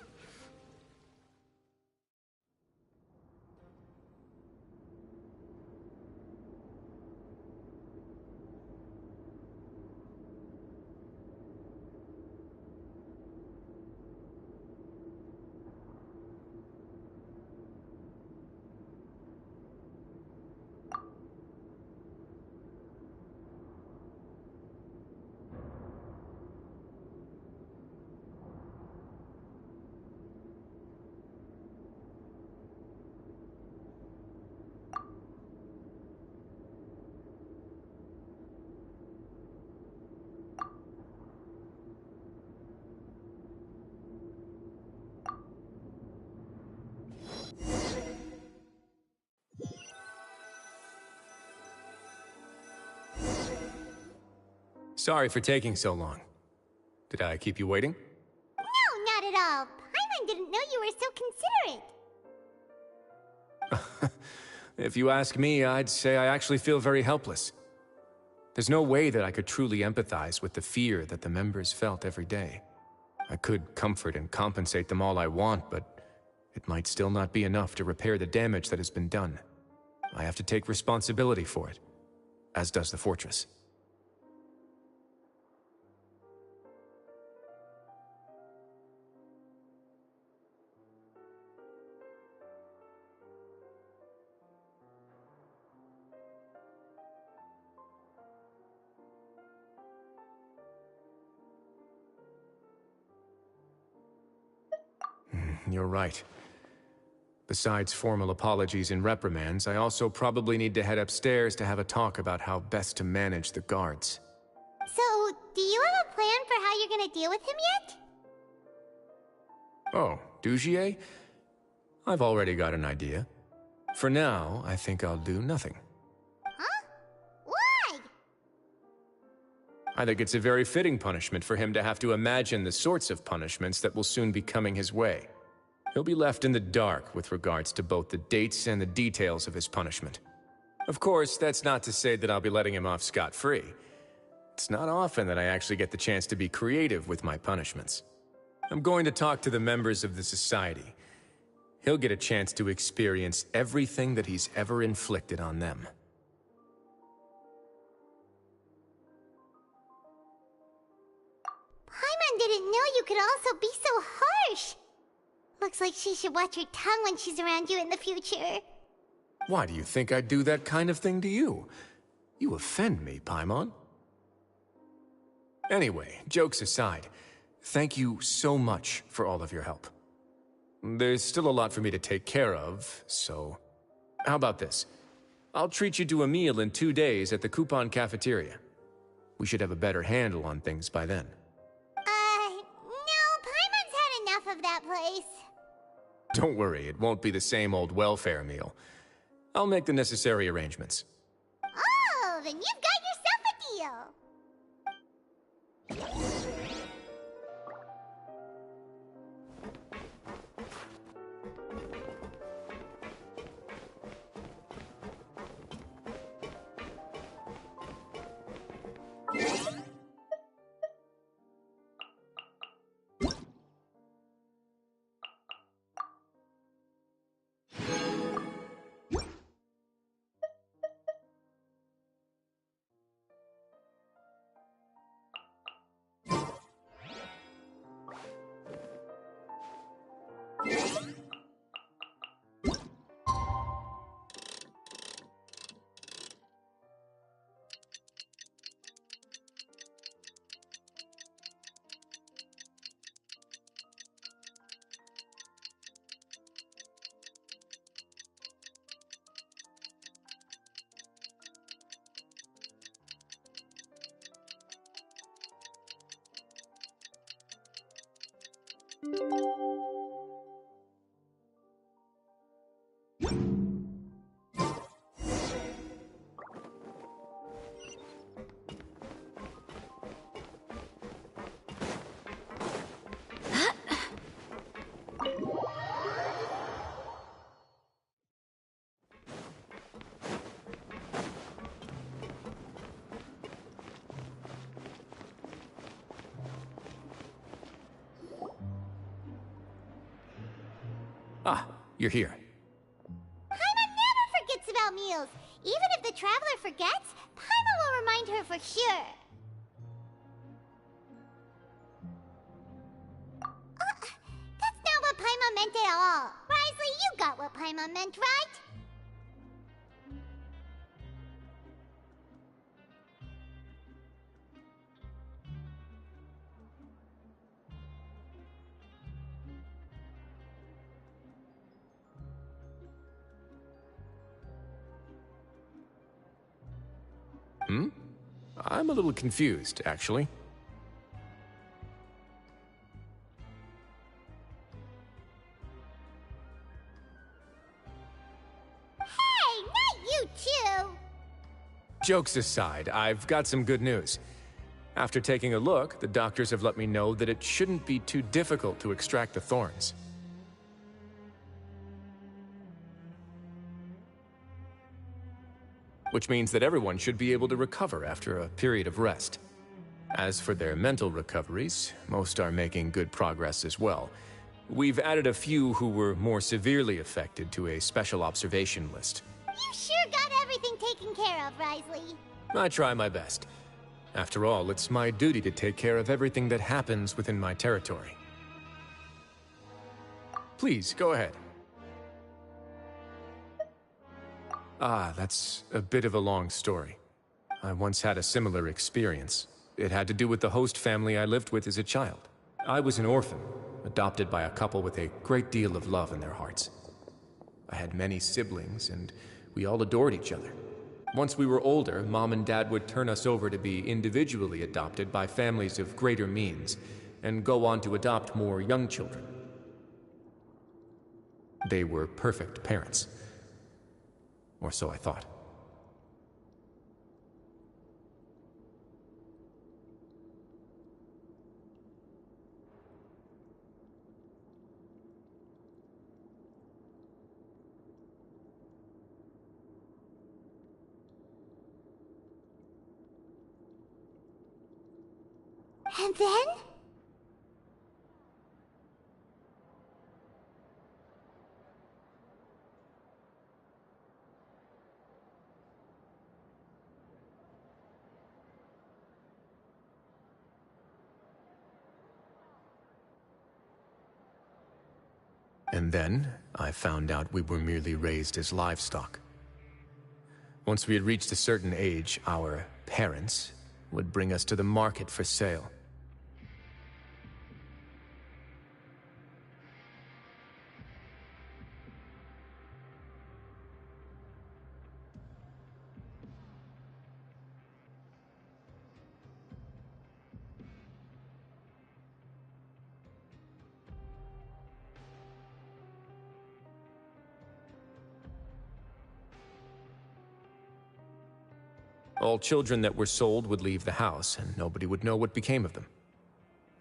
Sorry for taking so long. Did I keep you waiting? No, not at all. Paimon didn't know you were so considerate. If you ask me, I'd say I actually feel very helpless. There's no way that I could truly empathize with the fear that the members felt every day. I could comfort and compensate them all I want, but it might still not be enough to repair the damage that has been done. I have to take responsibility for it, as does the fortress. You're right. Besides formal apologies and reprimands, I also probably need to head upstairs to have a talk about how best to manage the guards. So, do you have a plan for how you're gonna deal with him yet? Oh, Dugier? I've already got an idea. For now, I think I'll do nothing. Huh? Why? I think it's a very fitting punishment for him to have to imagine the sorts of punishments that will soon be coming his way. He'll be left in the dark with regards to both the dates and the details of his punishment. Of course, that's not to say that I'll be letting him off scot-free. It's not often that I actually get the chance to be creative with my punishments. I'm going to talk to the members of the society. He'll get a chance to experience everything that he's ever inflicted on them. Paimon didn't know you could also be so harsh. Looks like she should watch her tongue when she's around you in the future. Why do you think I'd do that kind of thing to you? You offend me, Paimon. Anyway, jokes aside, thank you so much for all of your help. There's still a lot for me to take care of, so... How about this? I'll treat you to a meal in 2 days at the Coupon Cafeteria. We should have a better handle on things by then. No, Paimon's had enough of that place. Don't worry, it won't be the same old welfare meal. I'll make the necessary arrangements. Oh, then you've got yourself a deal. Ah, you're here. Paimon never forgets about meals. Even if the traveler forgets, Paimon will remind her for sure. That's not what Paimon meant at all. Risley, you got what Paimon meant, right? I'm a little confused, actually. Hey, not you too! Jokes aside, I've got some good news. After taking a look, the doctors have let me know that it shouldn't be too difficult to extract the thorns. Which means that everyone should be able to recover after a period of rest. As for their mental recoveries, most are making good progress as well. We've added a few who were more severely affected to a special observation list. You sure got everything taken care of, Risley. I try my best. After all, it's my duty to take care of everything that happens within my territory. Please, go ahead. Ah, that's a bit of a long story. I once had a similar experience. It had to do with the host family I lived with as a child. I was an orphan, adopted by a couple with a great deal of love in their hearts. I had many siblings, and we all adored each other. Once we were older, Mom and Dad would turn us over to be individually adopted by families of greater means, and go on to adopt more young children. They were perfect parents. Or so I thought. And then? And then, I found out we were merely raised as livestock. Once we had reached a certain age, our parents would bring us to the market for sale. All children that were sold would leave the house, and nobody would know what became of them.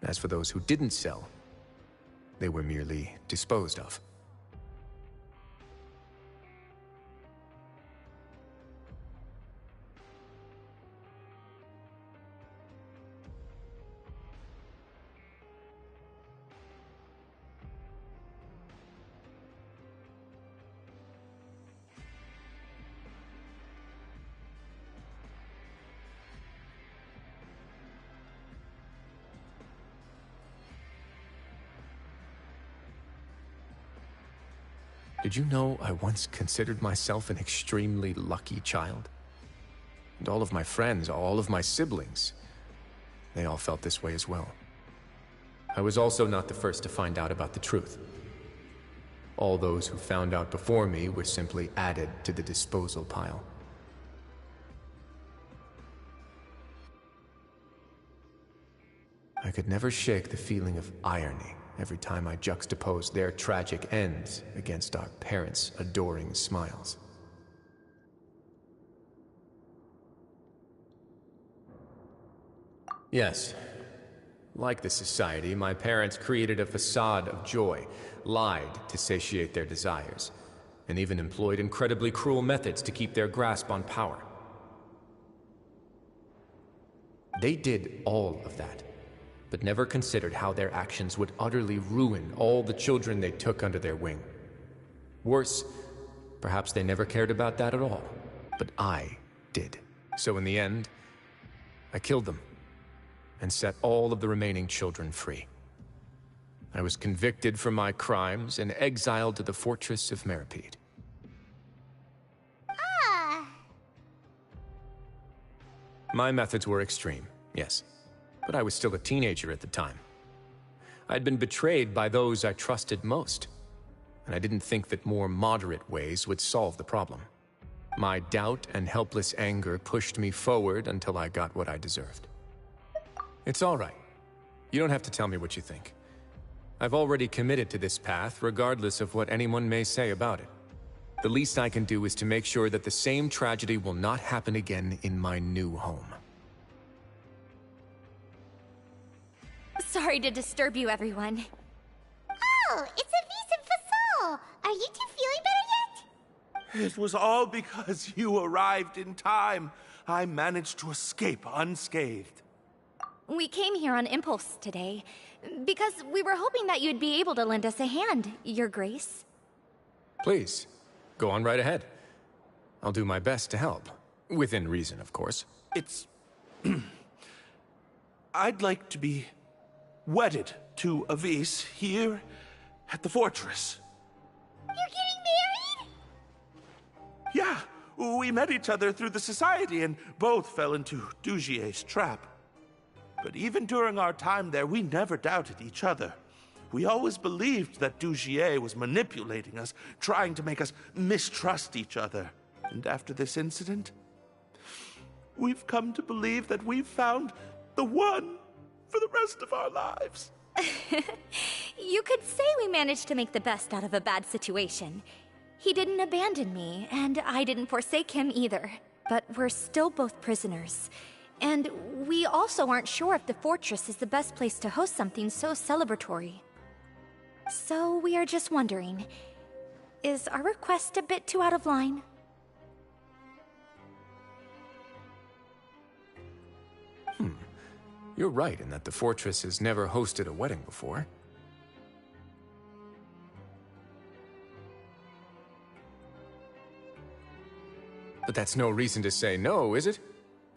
As for those who didn't sell, they were merely disposed of. Did you know I once considered myself an extremely lucky child? And all of my friends, all of my siblings, they all felt this way as well. I was also not the first to find out about the truth. All those who found out before me were simply added to the disposal pile. I could never shake the feeling of irony every time I juxtaposed their tragic ends against our parents' adoring smiles. Yes, like the society, my parents created a facade of joy, lied to satiate their desires, and even employed incredibly cruel methods to keep their grasp on power. They did all of that, but never considered how their actions would utterly ruin all the children they took under their wing. Worse, perhaps they never cared about that at all, but I did. So in the end, I killed them and set all of the remaining children free. I was convicted for my crimes and exiled to the fortress of Meripede. Ah. My methods were extreme, yes. But I was still a teenager at the time. I'd been betrayed by those I trusted most, and I didn't think that more moderate ways would solve the problem. My doubt and helpless anger pushed me forward until I got what I deserved. It's all right. You don't have to tell me what you think. I've already committed to this path, regardless of what anyone may say about it. The least I can do is to make sure that the same tragedy will not happen again in my new home. Sorry to disturb you, everyone. Oh, it's Avis and Fasol. Are you two feeling better yet? It was all because you arrived in time. I managed to escape unscathed. We came here on impulse today, because we were hoping that you'd be able to lend us a hand, Your Grace. Please, go on right ahead. I'll do my best to help. Within reason, of course. It's... I'd like to be wedded to Avis here at the fortress. You're getting married? Yeah, we met each other through the society and both fell into Dugier's trap. But even during our time there, we never doubted each other. We always believed that Dugier was manipulating us, trying to make us mistrust each other. And after this incident, we've come to believe that we've found the one for the rest of our lives. You could say we managed to make the best out of a bad situation. He didn't abandon me, and I didn't forsake him either. But we're still both prisoners. And we also aren't sure if the fortress is the best place to host something so celebratory. So we are just wondering, is our request a bit too out of line? You're right in that the fortress has never hosted a wedding before. But that's no reason to say no, is it?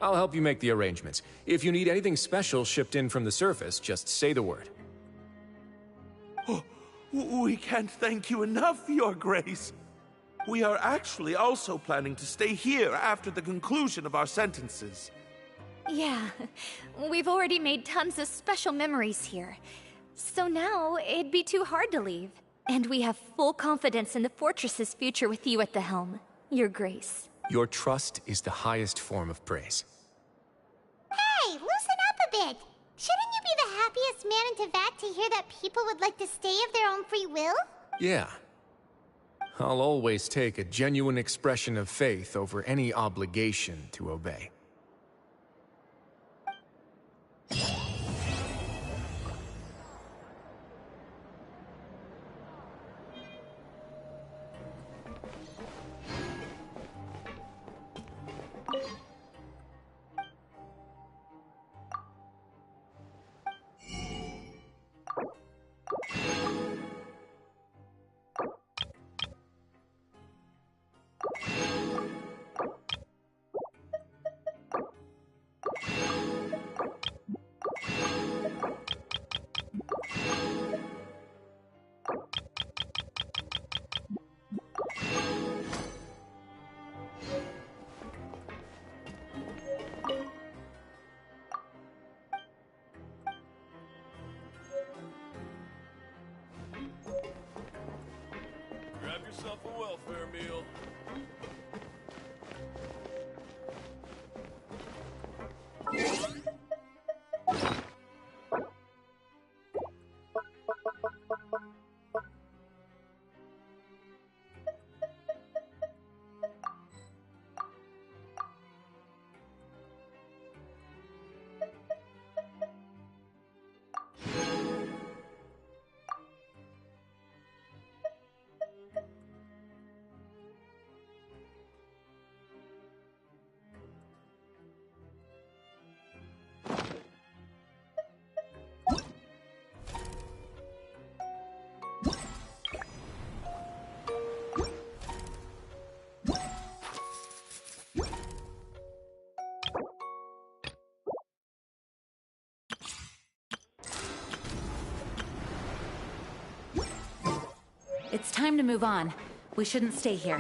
I'll help you make the arrangements. If you need anything special shipped in from the surface, just say the word. Oh, we can't thank you enough, Your Grace. We are actually also planning to stay here after the conclusion of our sentences. Yeah, we've already made tons of special memories here. So now, it'd be too hard to leave. And we have full confidence in the fortress's future with you at the helm, Your Grace. Your trust is the highest form of praise. Hey, loosen up a bit. Shouldn't you be the happiest man in Teyvat to hear that people would like to stay of their own free will? Yeah. I'll always take a genuine expression of faith over any obligation to obey. Grab yourself a welfare meal. It's time to move on. We shouldn't stay here.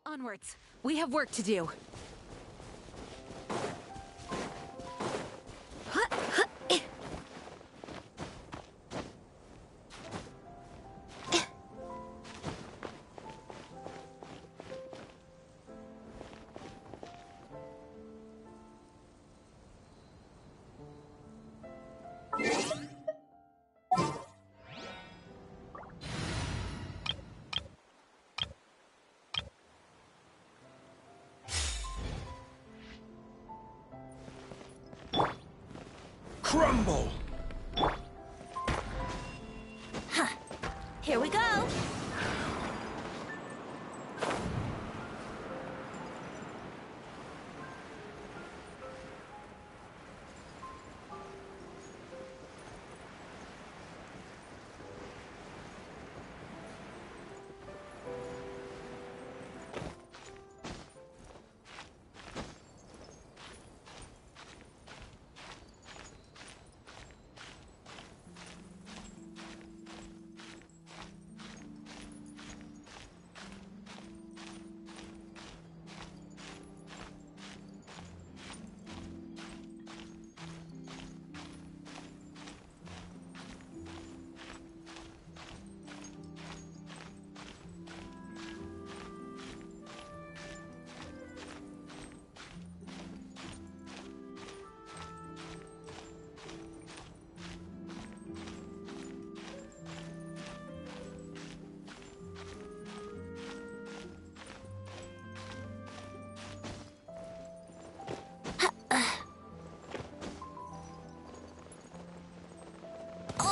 Onwards. We have work to do. Crumble! Huh. Here we go!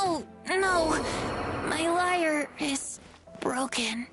Oh, no. My lyre is broken.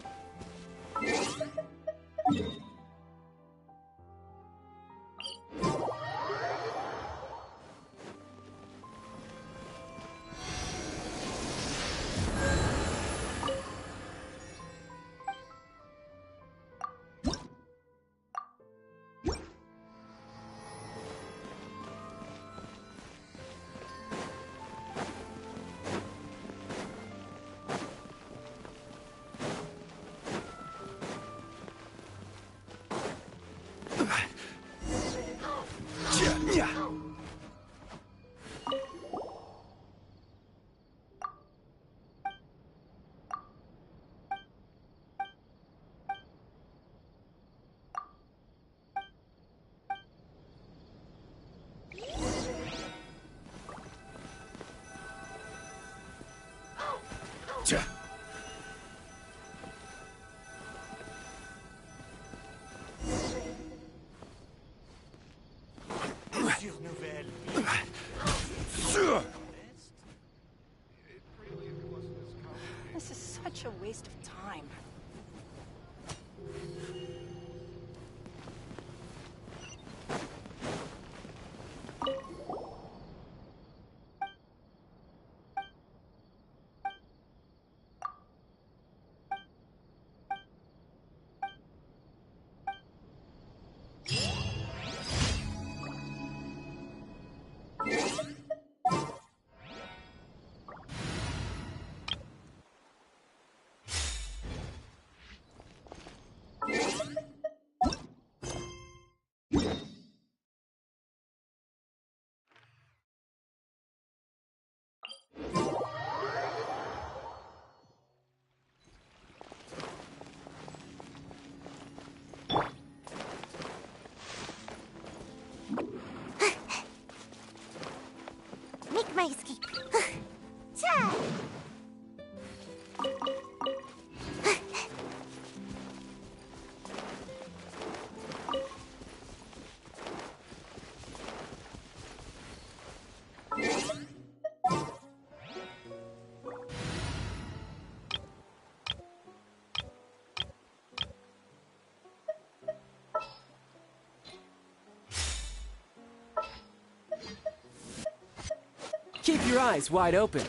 This is such a waste of time. Make my escape. Cha! Keep your eyes wide open.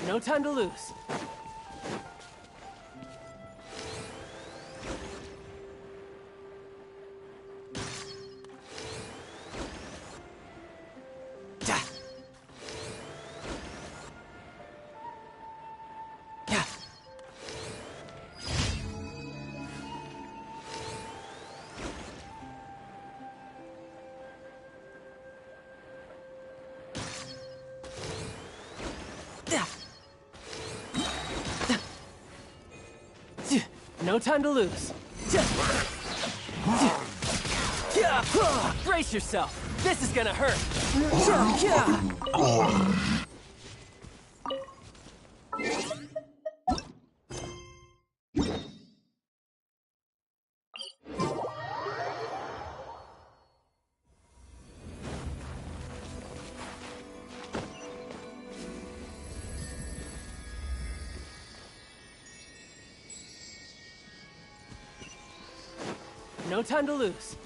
No time to lose. No time to lose. Brace yourself. This is gonna hurt. No time to lose.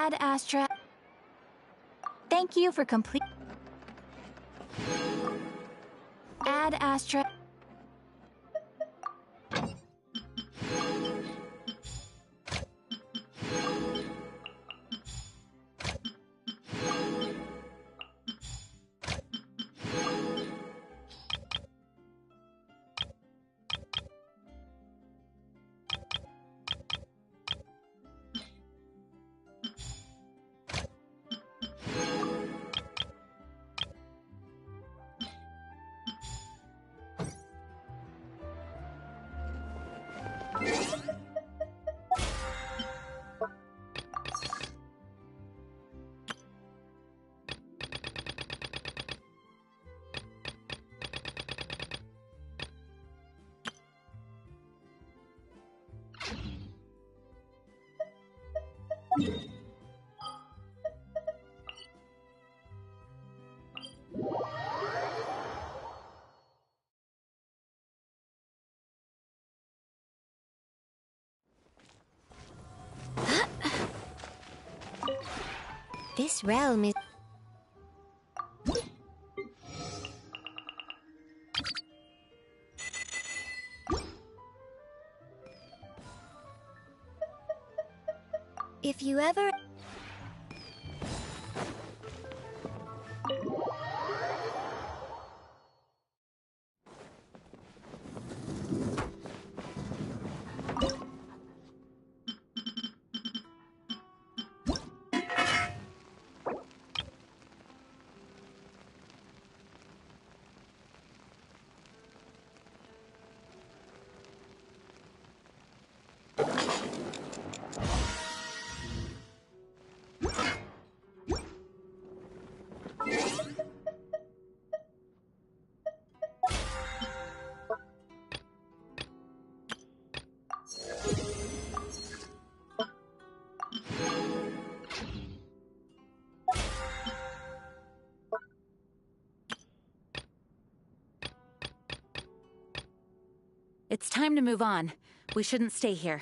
Ad Astra. Thank you for complete. Ad Astra. This realm is... If you ever... It's time to move on. We shouldn't stay here.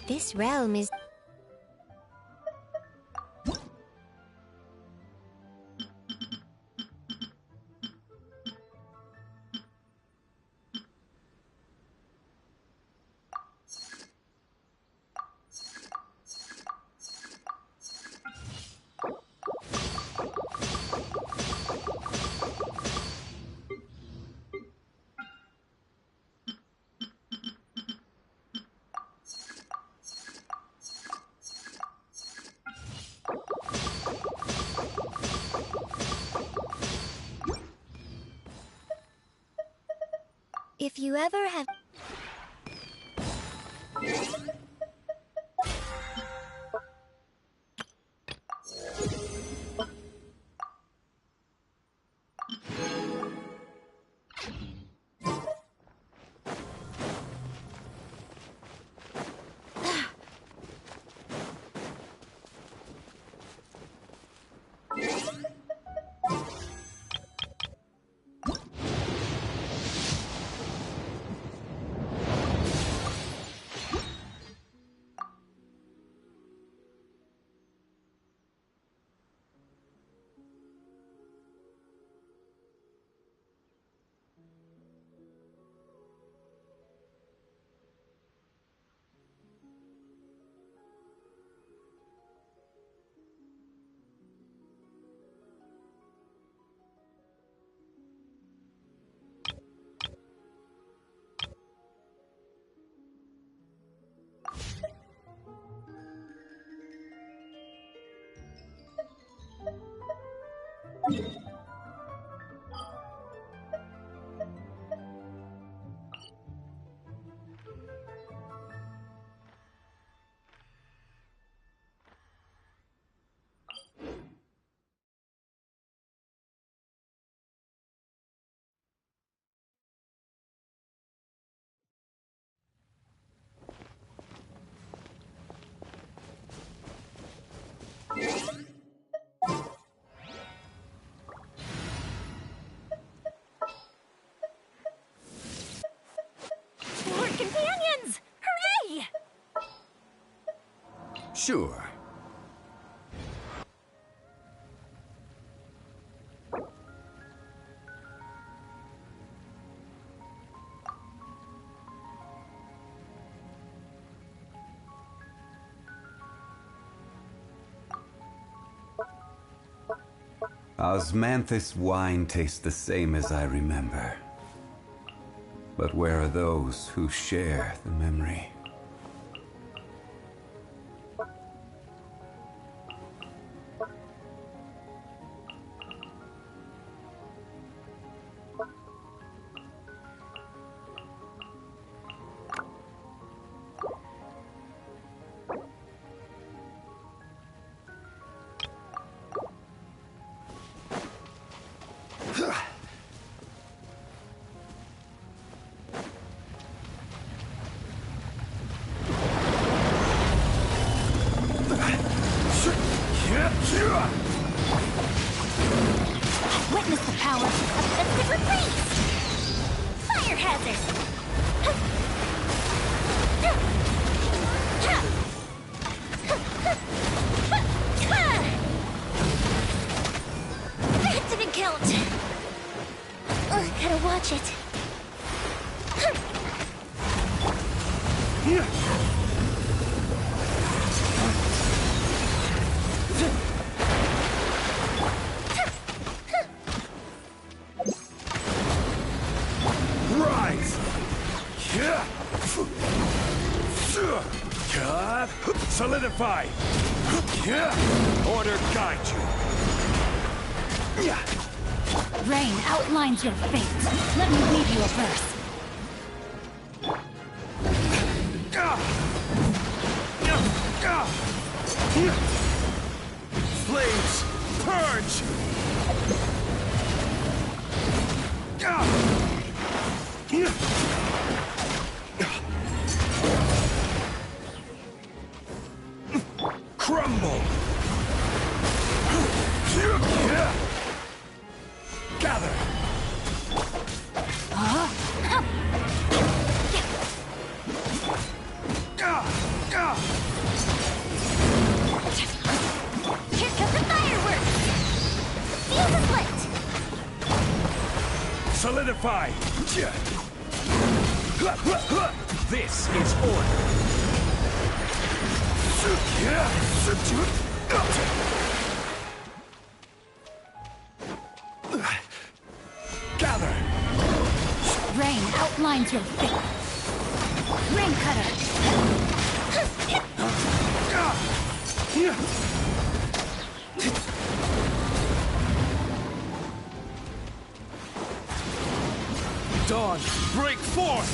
This realm is... If you ever have... Sure. Osmanthus wine tastes the same as I remember. But where are those who share the memory? Witness the power of instant reprise! Fire hazard! That didn't count! Gotta watch it. Rise! Solidify! Order guide you! Rain outlines your fate. Let me leave you a verse. Flames, purge! Crumble! Gather! Here comes the fireworks! Feel the split! Solidify! This is order! Gather! Rain outlines your fate. Rain cutter. Dawn, break forth!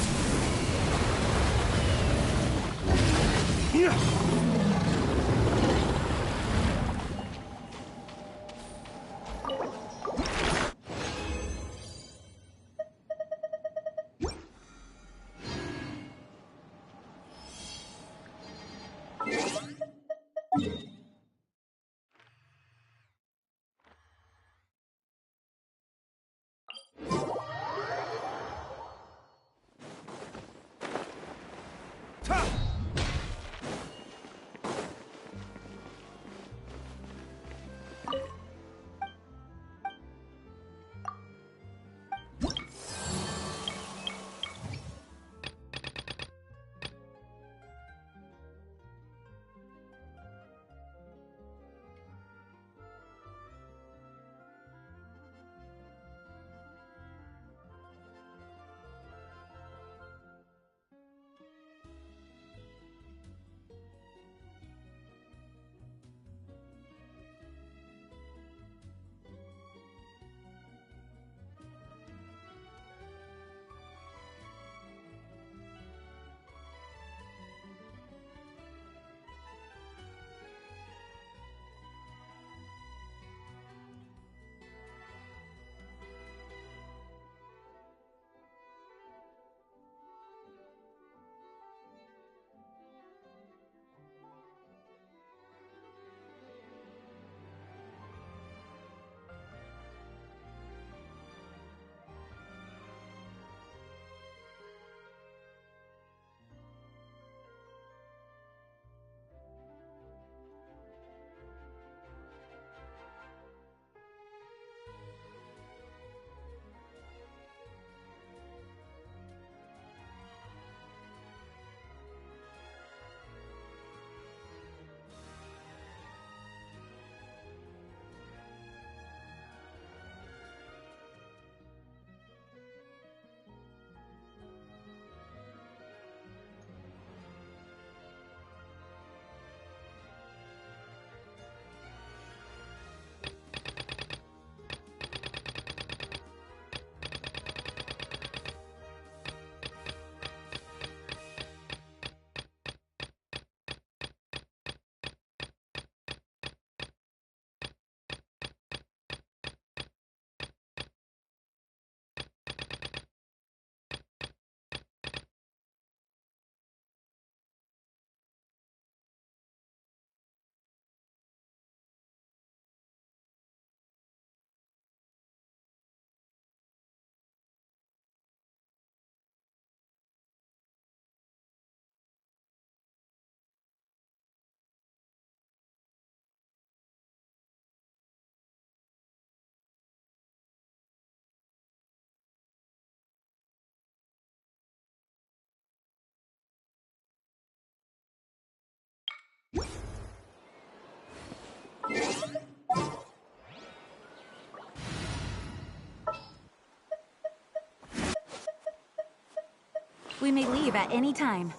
We may leave at any time.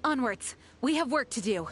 Onwards. We have work to do.